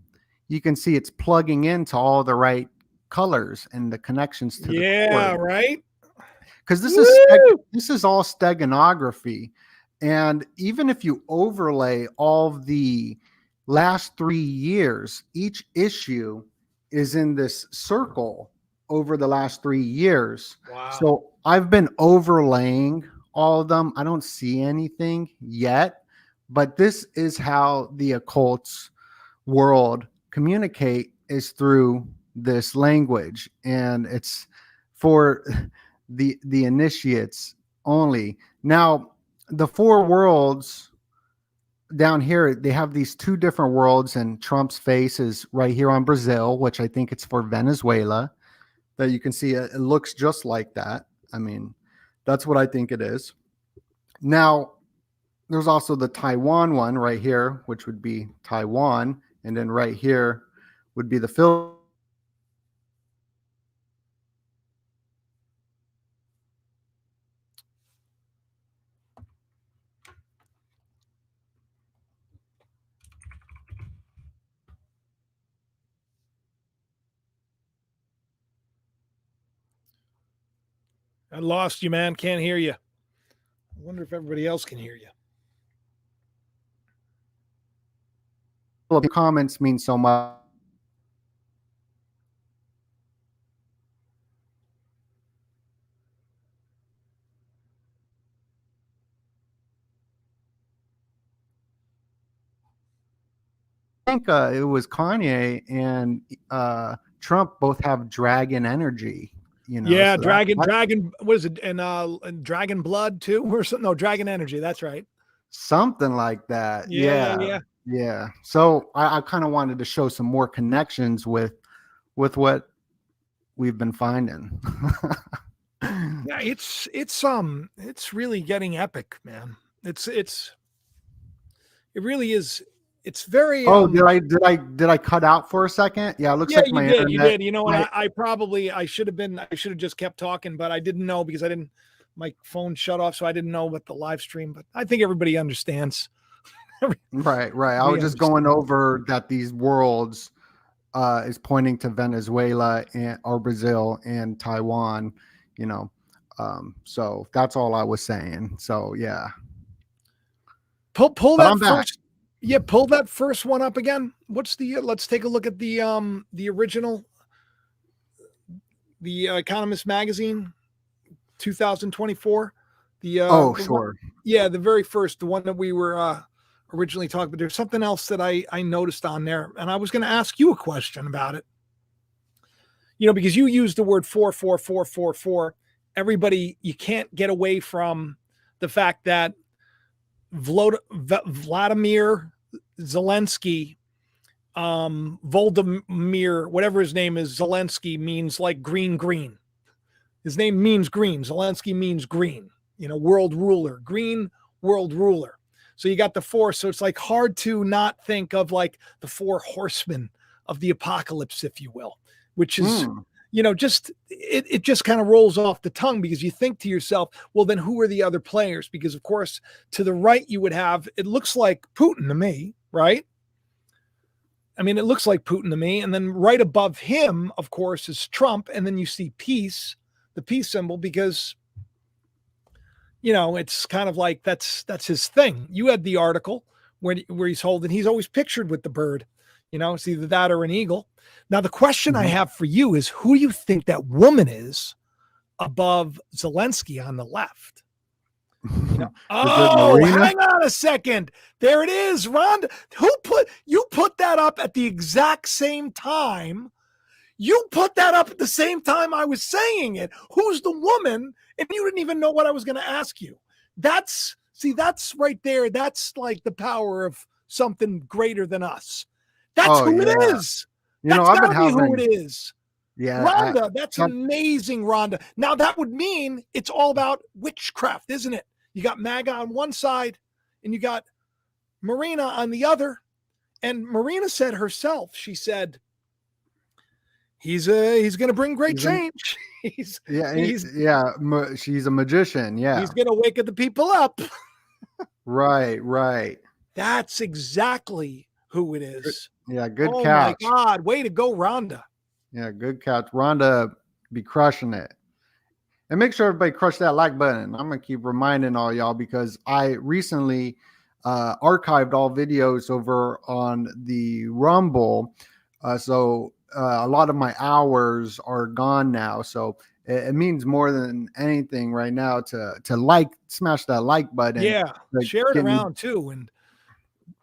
you can see it's plugging into all the right colors and the connections to the Yeah, cord. right? Because Woo! this is all steganography. And even if you overlay all the last 3 years, each issue is in this circle over the last 3 years. Wow. So I've been overlaying all of them. I don't see anything yet, but this is how the occult's world communicate is through this language, and it's for the initiates only. Now, the four worlds down here, they have these two different worlds, and Trump's face is right here on Brazil, which I think it's for Venezuela. That you can see it looks just like that. I mean, that's what I think it is. Now, there's also the Taiwan one right here, which would be Taiwan, and then right here would be the Philippines. I lost you, man. Can't hear you. I wonder if everybody else can hear you. Comments mean so much. I think it was Kanye and Trump both have dragon energy, Yeah, so that dragon, what is it? And dragon blood too, or something? No, dragon energy. That's right. something like that. Yeah, yeah, Yeah. yeah. Yeah. So I kind of wanted to show some more connections with what we've been finding. Yeah, it's really getting epic, man. It really is. It's very Oh, did I cut out for a second? Yeah, it looks yeah, like you my did. You internet. did. You know what? I should have just kept talking, but I didn't know because I didn't my phone shut off, so I didn't know what the live stream, but I think everybody understands. Right, right. I We was just going understand. over that these worlds is pointing to Venezuela and or Brazil and Taiwan, you know. So that's all I was saying. So yeah. Pull But that I'm back. first. Yeah, pull that first one up again. What's the? Let's take a look at the original, the Economist magazine, 2024. Oh, The one, sure. yeah, the very first, the one that we were originally talking about. There's something else that I noticed on there, and I was going to ask you a question about it. Because you used the word 44444. Everybody, you can't get away from the fact that Vladimir Zelensky, Voldemir, whatever his name is, Zelensky means like green, green. His name means green. Zelensky means green, world ruler, green world ruler. So you got the four. So it's like hard to not think of like the four horsemen of the apocalypse, if you will, which is, it just kind of rolls off the tongue because you think to yourself, well, then who are the other players? Because of course, to the right, you would have, it looks like Putin to me, right? I mean, it looks like Putin to me. And then right above him, of course, is Trump. And then you see peace, the peace symbol, because, it's kind of like that's his thing. You had the article where he's holding, he's always pictured with the bird. It's either that or an eagle. Now, the question I have for you is, who do you think that woman is above Zelensky on the left? Oh, hang on a second. There it is, Rhonda. You put that up at the exact same time. You put that up at the same time I was saying it. Who's the woman? And you didn't even know what I was going to ask you. That's right there. That's like the power of something greater than us. That's who it is. That's I've been gotta be who it is. Yeah, Rhonda, that's amazing, Rhonda. Now that would mean it's all about witchcraft, isn't it? You got MAGA on one side and you got Marina on the other. And Marina said herself, she said, he's going to bring great change. She's a magician. Yeah. He's going to wake the people up. Right. That's exactly who it is. Yeah, good catch. Oh my God, way to go, Rhonda. Yeah, good catch. Rhonda be crushing it. And make sure everybody crush that like button. I'm going to keep reminding all y'all because I recently archived all videos over on the Rumble. So a lot of my hours are gone now. So it means more than anything right now to smash that like button. Yeah, share it around too. And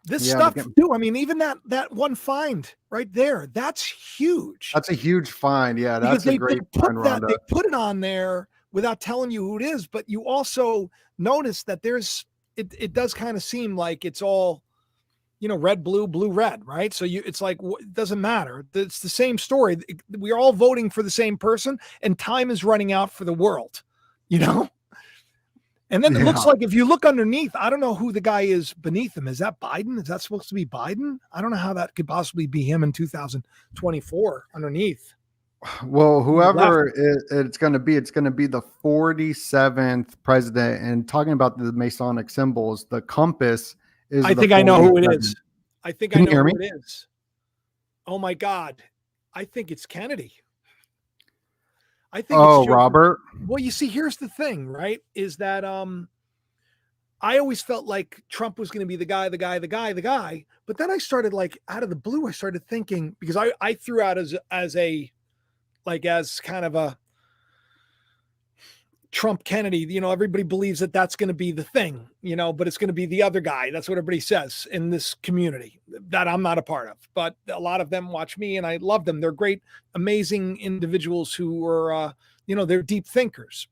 this stuff too. I mean, even that one find right there, that's huge. That's a huge find. Yeah, that's a great find, Rhonda. They put it on there without telling you who it is, but you also notice that it does kind of seem like it's all, red, blue, blue, red, right? So it's like, it doesn't matter. It's the same story. We're all voting for the same person and time is running out for the world, And then it looks like if you look underneath, I don't know who the guy is beneath him. Is that Biden? Is that supposed to be Biden? I don't know how that could possibly be him in 2024 underneath. Well, whoever it's going to be the 47th president. And talking about the Masonic symbols, the compass is. I think I know who it is. I think I know who it is. Oh my God. I think it's Kennedy. I think it's Robert. Well, you see, here's the thing, right? Is that I always felt like Trump was going to be the guy. But then I started out of the blue, I started thinking, because I threw out as kind of a Trump Kennedy, everybody believes that that's going to be the thing, but it's going to be the other guy. That's what everybody says in this community that I'm not a part of, but a lot of them watch me and I love them. They're great, amazing individuals who are, they're deep thinkers,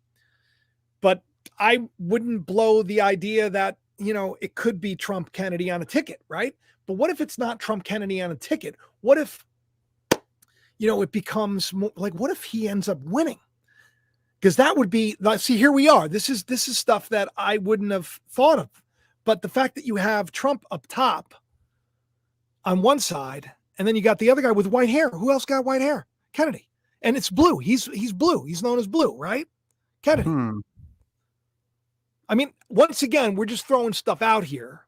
but I wouldn't blow the idea that, it could be Trump Kennedy on a ticket. Right. But what if it's not Trump Kennedy on a ticket? What if, it becomes more like, what if he ends up winning? Because that would be, see, here we are. This is stuff that I wouldn't have thought of. But the fact that you have Trump up top on one side, and then you got the other guy with white hair. Who else got white hair? Kennedy. And it's blue. He's blue. He's known as blue, right? Kennedy. I mean, once again, we're just throwing stuff out here.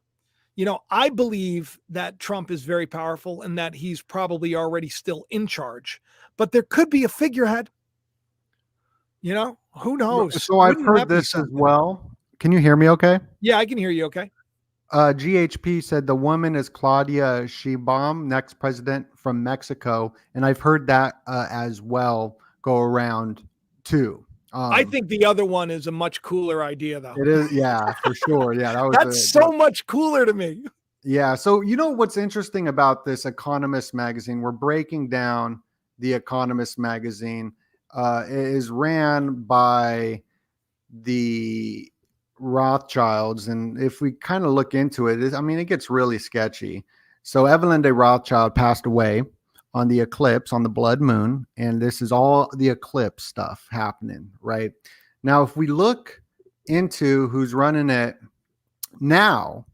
I believe that Trump is very powerful and that he's probably already still in charge, but there could be a figurehead. Who knows? So I've Wouldn't heard that be this as something? well. Can you hear me okay? Yeah, I can hear you. Okay. GHP said the woman is Claudia Sheinbaum, next president from Mexico, and I've heard that as well go around too. I think the other one is a much cooler idea, though. It is, yeah, for sure. Yeah, that was That's so much cooler to me. yeah. So what's interesting about this Economist magazine? We're breaking down the Economist magazine. It is ran by the Rothschilds, and if we kind of look into it, it gets really sketchy. So Evelyn de Rothschild passed away on the eclipse, on the blood moon, and this is all the eclipse stuff happening right now. If we look into who's running it now,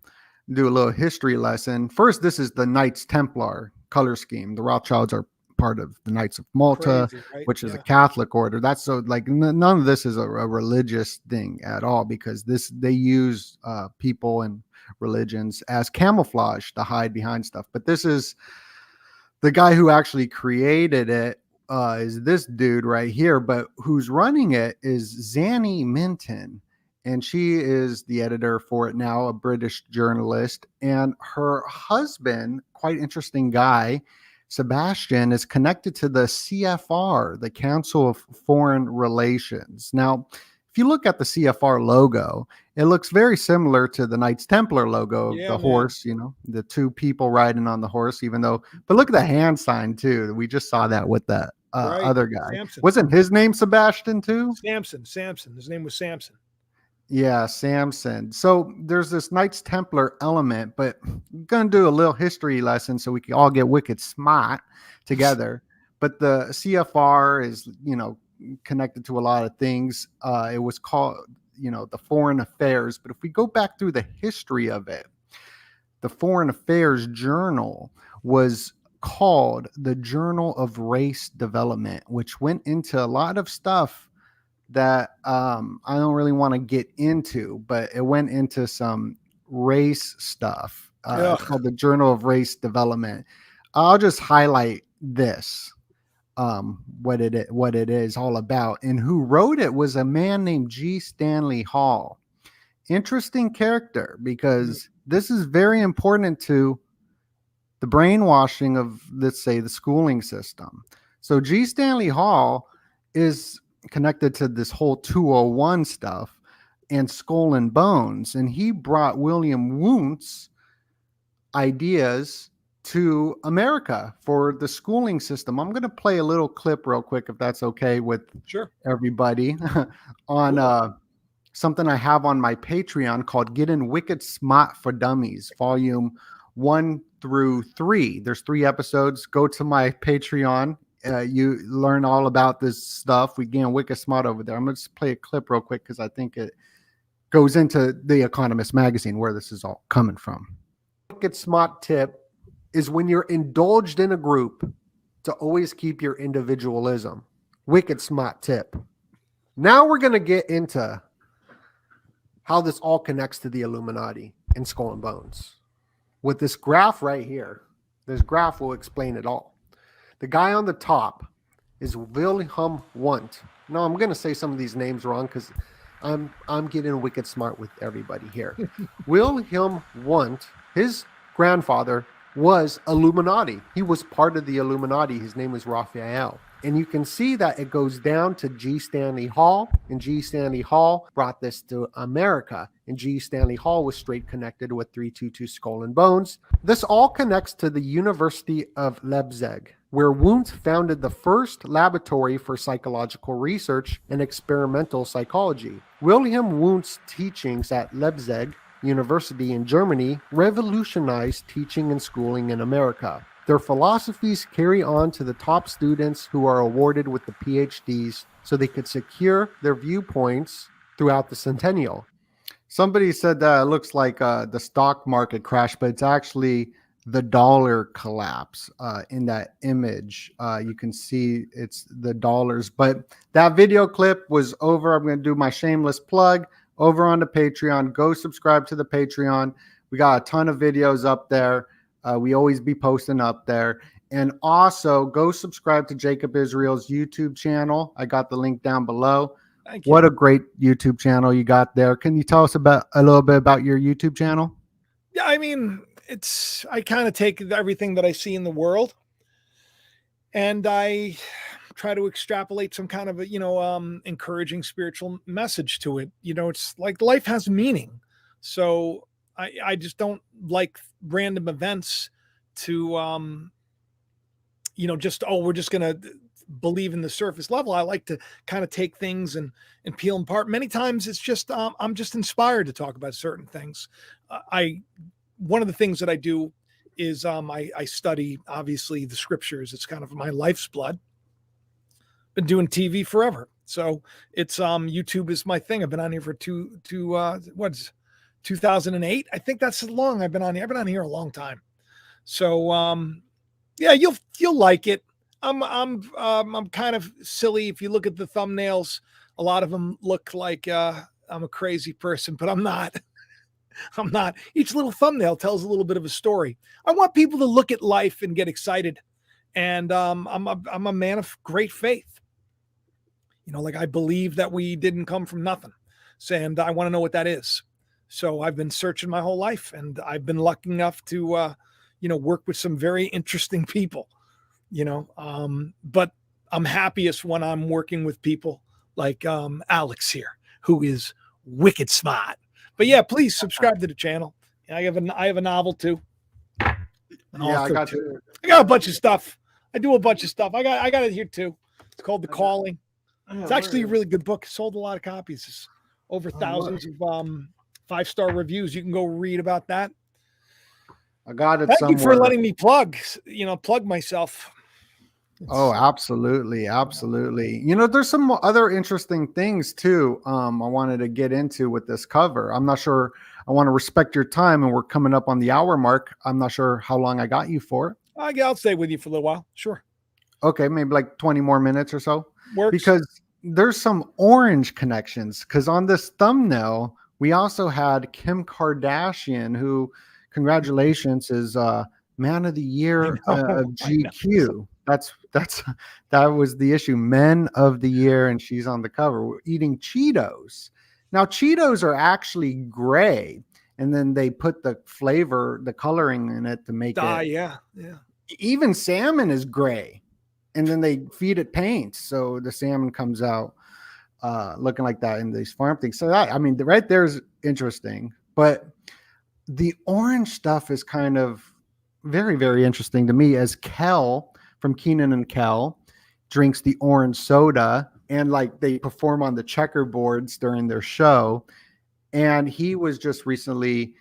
do a little history lesson. First, this is the Knights Templar color scheme. The Rothschilds are part of the Knights of Malta, Crazy, right? which is Yeah. a Catholic order. That's so like none of this is a religious thing at all, because they use people and religions as camouflage to hide behind stuff. But this is the guy who actually created it, is this dude right here, but who's running it is Zanny Minton. And she is the editor for it now, a British journalist. And her husband, quite interesting guy, Sebastian, is connected to the CFR, the Council of Foreign Relations. Now, if you look at the CFR logo, it looks very similar to the Knights Templar logo of the horse, the two people riding on the horse, but look at the hand sign too. We just saw that with that Right. other guy. Samson. Wasn't his name Sebastian too? Samson. His name was Samson. Yeah, Samson. So there's this Knights Templar element, but I'm going to do a little history lesson so we can all get wicked smart together. But the CFR is, connected to a lot of things. It was called, the Foreign Affairs. But if we go back through the history of it, the Foreign Affairs Journal was called the Journal of Race Development, which went into a lot of stuff that I don't really want to get into, but it went into some race stuff. It's called the Journal of Race Development. I'll just highlight this, what it is all about. And who wrote it was a man named G. Stanley Hall. Interesting character, because this is very important to the brainwashing of, let's say, the schooling system. So G. Stanley Hall is connected to this whole 201 stuff and Skull and Bones, and he brought William Wundt's ideas to America for the schooling system. I'm going to play a little clip real quick, if that's okay with everybody, on something I have on my Patreon called Getting Wicked Smart for Dummies, volume 1 through 3. There's 3 episodes. Go to my Patreon. You learn all about this stuff. We get wicked smart over there. I'm going to just play a clip real quick because I think it goes into the Economist magazine where this is all coming from. Wicked smart tip is when you're indulged in a group to always keep your individualism. Wicked smart tip. Now we're going to get into how this all connects to the Illuminati and Skull and Bones. With this graph right here, this graph will explain it all. The guy on the top is Wilhelm Wundt. No, I'm going to say some of these names wrong because I'm getting wicked smart with everybody here. Wilhelm Wundt, his grandfather was Illuminati. He was part of the Illuminati. His name was Raphael. And you can see that it goes down to G. Stanley Hall, and G. Stanley Hall brought this to America. And G. Stanley Hall was straight connected with 322 Skull and Bones. This all connects to the University of Leipzig, where Wundt founded the first laboratory for psychological research and experimental psychology. Wilhelm Wundt's teachings at Leipzig University in Germany revolutionized teaching and schooling in America. Their philosophies carry on to the top students who are awarded with the PhDs so they could secure their viewpoints throughout the centennial. Somebody said that it looks like the stock market crash, but it's actually the dollar collapse in that image. You can see it's the dollars, but that video clip was over. I'm going to do my shameless plug over on the Patreon. Go subscribe to the Patreon. We got a ton of videos up there. We always be posting up there. And also go subscribe to Jacob Israel's YouTube channel. I got the link down below. Thank you. What a great YouTube channel you got there. Can you tell us about a little bit about your YouTube channel? Yeah, I mean, I kind of take everything that I see in the world and I try to extrapolate some kind of a, encouraging spiritual message to it. It's like life has meaning. So I just don't like random events to, just, oh, we're just going to believe in the surface level. I like to kind of take things and peel them apart. Many times it's just, I'm just inspired to talk about certain things. One of the things that I do is I study, obviously, the scriptures. It's kind of my life's blood. Been doing TV forever. So it's YouTube is my thing. I've been on here for 2008. I think that's long I've been on here. I've been on here a long time. So yeah, you'll like it. I'm kind of silly. If you look at the thumbnails, a lot of them look like I'm a crazy person, but I'm not. I'm not. Each little thumbnail tells a little bit of a story. I want people to look at life and get excited. And I'm a man of great faith. Like I believe that we didn't come from nothing. And I want to know what that is. So I've been searching my whole life, and I've been lucky enough to, work with some very interesting people, but I'm happiest when I'm working with people like Alex here, who is wicked smart. But yeah, please subscribe to the channel. I have a novel too. Yeah, I got you. I got a bunch of stuff. I do a bunch of stuff. I got it here too. It's called The Calling. It's actually a really good book. It sold a lot of copies. It's over thousands of 5-star reviews. You can go read about that. I got it. Thank you for letting me plug myself. Oh, absolutely. Absolutely. There's some other interesting things too. I wanted to get into with this cover. I'm not sure. I want to respect your time, and we're coming up on the hour mark. I'm not sure how long I got you for. I'll stay with you for a little while. Sure. Okay. Maybe like 20 more minutes or so. Works. Because there's some orange connections. Because on this thumbnail, we also had Kim Kardashian, who, congratulations, is Man of the Year of GQ. That was the issue. Men of the Year, and she's on the cover. We're eating Cheetos. Now, Cheetos are actually gray, and then they put the flavor, the coloring in it to make it. Yeah. Even salmon is gray, and then they feed it paint, so the salmon comes out looking like that in these farm things. So right there is interesting, but the orange stuff is kind of very, very interesting to me, as Kel from Kenan and Kel drinks the orange soda, and like they perform on the checkerboards during their show. And he was just recently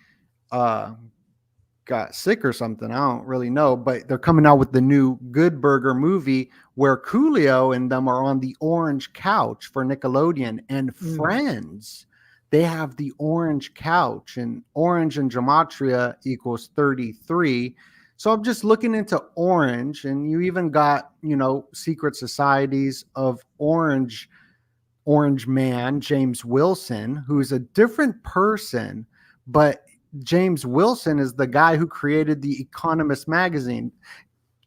got sick or something. I don't really know, but they're coming out with the new Good Burger movie where Coolio and them are on the orange couch for Nickelodeon, and Friends. They have the orange couch, and orange in gematria equals 33. So I'm just looking into orange, and you even got, secret societies of orange man, James Wilson, who's a different person, but James Wilson is the guy who created the Economist magazine.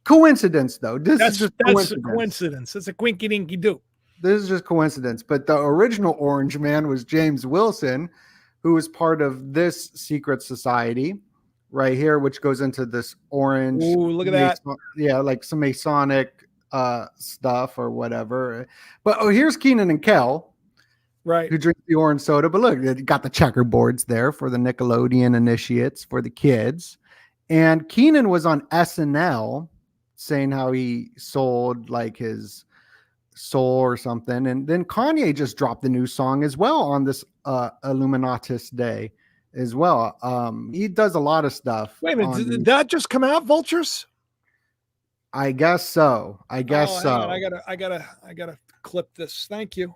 Coincidence, though. That's a coincidence. It's a quinky dinky doo. This is just coincidence. But the original orange man was James Wilson, who was part of this secret society right here, which goes into this orange. Ooh, look at that. Yeah, like some Masonic stuff or whatever. But here's Kenan and Kel, right, who drink the orange soda. But look, they got the checkerboards there for the Nickelodeon initiates for the kids. And Kenan was on SNL saying how he sold like his soul or something. And then Kanye just dropped the new song as well on this Illuminatus Day as well. He does a lot of stuff. Wait a minute, did that just come out, Vultures? I guess so. I guess so. I gotta clip this. Thank you.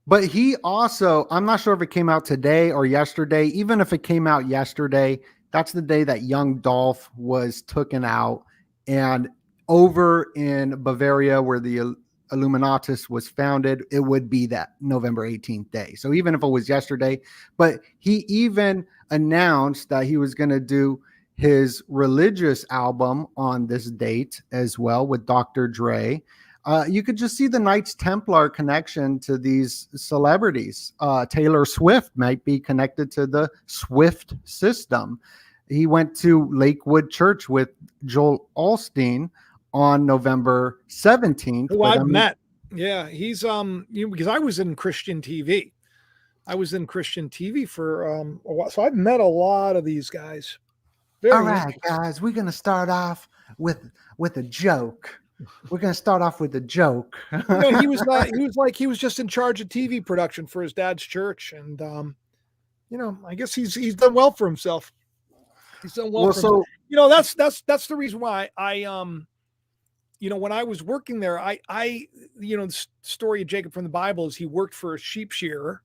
But he also, I'm not sure if it came out today or yesterday. Even if it came out yesterday, that's the day that young Dolph was taken out. And over in Bavaria, where the Illuminatus was founded, it would be that November 18th day. So even if it was yesterday, but he even announced that he was going to do his religious album on this date as well with Dr. Dre. You could just see the Knights Templar connection to these celebrities. Taylor Swift might be connected to the Swift system. He went to Lakewood Church with Joel Osteen on November 17th. Who I've met. Yeah, he's because I was in Christian TV. I was in Christian TV for a while, so I've met a lot of these guys. All right, guys, we're gonna start off with a joke. We're gonna start off with a joke. He was just in charge of TV production for his dad's church, and I guess he's done well for himself. He's done well. That's the reason why I when I was working there, the story of Jacob from the Bible is he worked for a sheep shearer,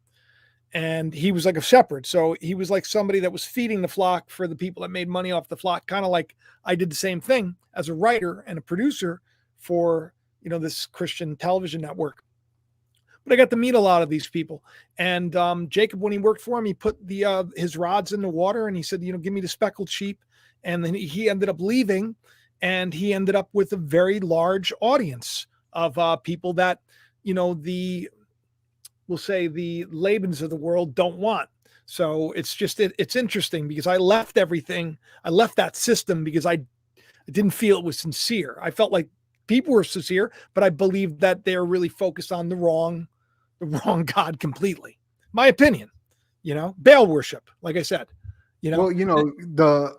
and he was like a shepherd. So he was like somebody that was feeding the flock for the people that made money off the flock. Kind of like I did the same thing as a writer and a producer for, this Christian television network. But I got to meet a lot of these people. And Jacob, when he worked for him, he put his rods in the water and he said, give me the speckled sheep. And then he ended up leaving, and he ended up with a very large audience of people that, we'll say the Labans of the world don't want. So it's interesting because I left everything. I left that system because I didn't feel it was sincere. I felt like people were sincere, but I believed that they're really focused on the wrong God completely. My opinion, Baal worship, like I said. The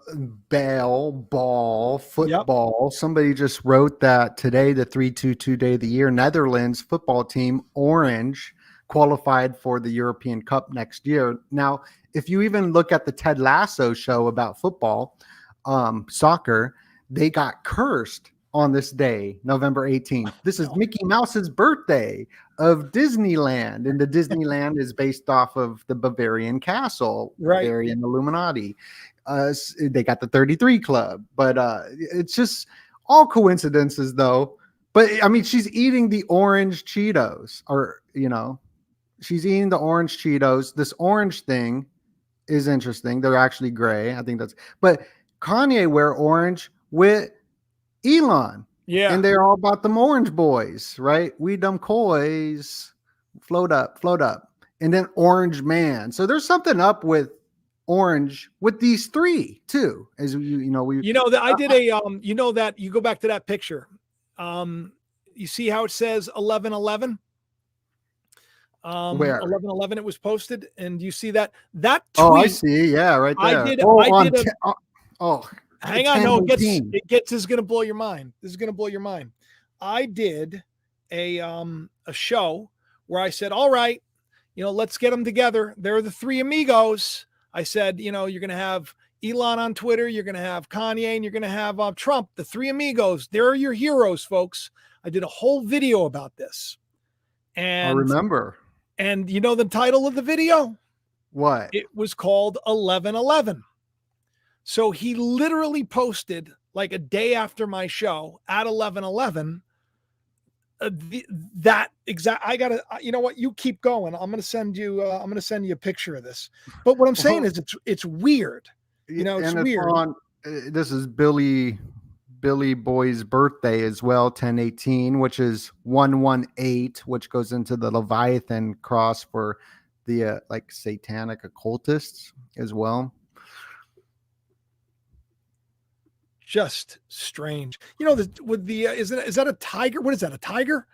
Baal ball football. Yep. Somebody just wrote that today, the 3-2-2 day of the year, Netherlands football team, Orange, qualified for the European Cup next year. Now, if you even look at the Ted Lasso show about football, soccer, they got cursed on this day, November 18th. This is Mickey Mouse's birthday of Disneyland, and the Disneyland is based off of the Bavarian Castle, right? Bavarian Illuminati. They got the 33 Club, but it's just all coincidences, though. But I mean, she's eating the orange Cheetos, or she's eating the orange Cheetos. This orange thing is interesting. They're actually gray. I think but Kanye wear orange with Elon. Yeah. And they're all about them orange boys, right? We dumb coys, float up. And then Orange Man. So there's something up with orange with these three too. As I did that you go back to that picture. You see how it says 11/11? Where 11/11 it was posted, and you see that tweet. Oh, I see. Yeah, right there. Hang on, no, it gets is going to blow your mind. This is going to blow your mind. I did a show where I said, all right, let's get them together. They're the three amigos. I said, you're going to have Elon on Twitter, you're going to have Kanye, and you're going to have Trump, the three amigos. They're your heroes, folks. I did a whole video about this. And I remember. And the title of the video? What? It was called 11/11. So he literally posted like a day after my show at 11/11. That exact. I gotta. You know what? You keep going. I'm gonna send you a picture of this. But what I'm saying is, it's weird. It's weird. This is Billy Boy's birthday as well, 10/18, which is 118, which goes into the Leviathan cross for the satanic occultists as well. Just strange. Is that a tiger? What is that? A tiger?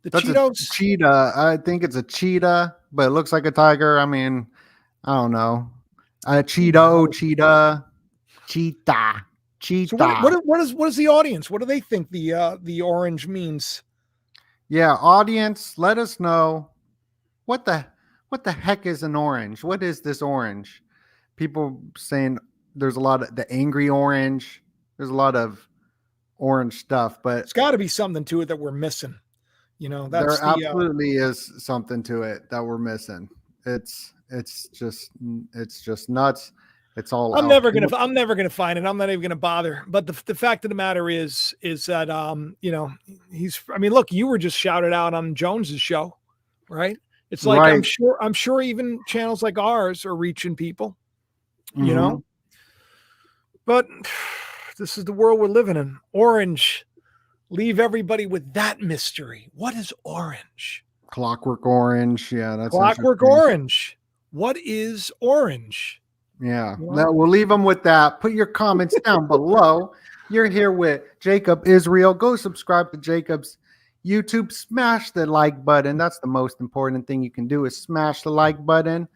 That's Cheetos? A cheetah. I think it's a cheetah, but it looks like a tiger. I mean, I don't know. Cheeto, cheetah. So what is the audience? What do they think the orange means? Yeah, audience, let us know what the heck is an orange? What is this orange? People saying there's a lot of the angry orange. There's a lot of orange stuff, but it's got to be something to it that we're missing. There absolutely is something to it that we're missing. It's just nuts. It's all I'm out. never gonna find it. I'm not even gonna bother. But the fact of the matter is that I mean, look, you were just shouted out on Jones's show, right? It's like Right. I'm sure even channels like ours are reaching people, you Mhm. know. But this is the world we're living in. Orange. Leave everybody with that mystery. What is orange? Clockwork Orange. Yeah, that's Clockwork interesting. Orange. What is orange? Yeah. You know? Now we'll leave them with that. Put your comments down below. You're here with Jacob Israel. Go subscribe to Jacob's YouTube. Smash the like button. That's the most important thing you can do is smash the like button.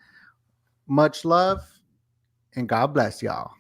Much love and God bless y'all.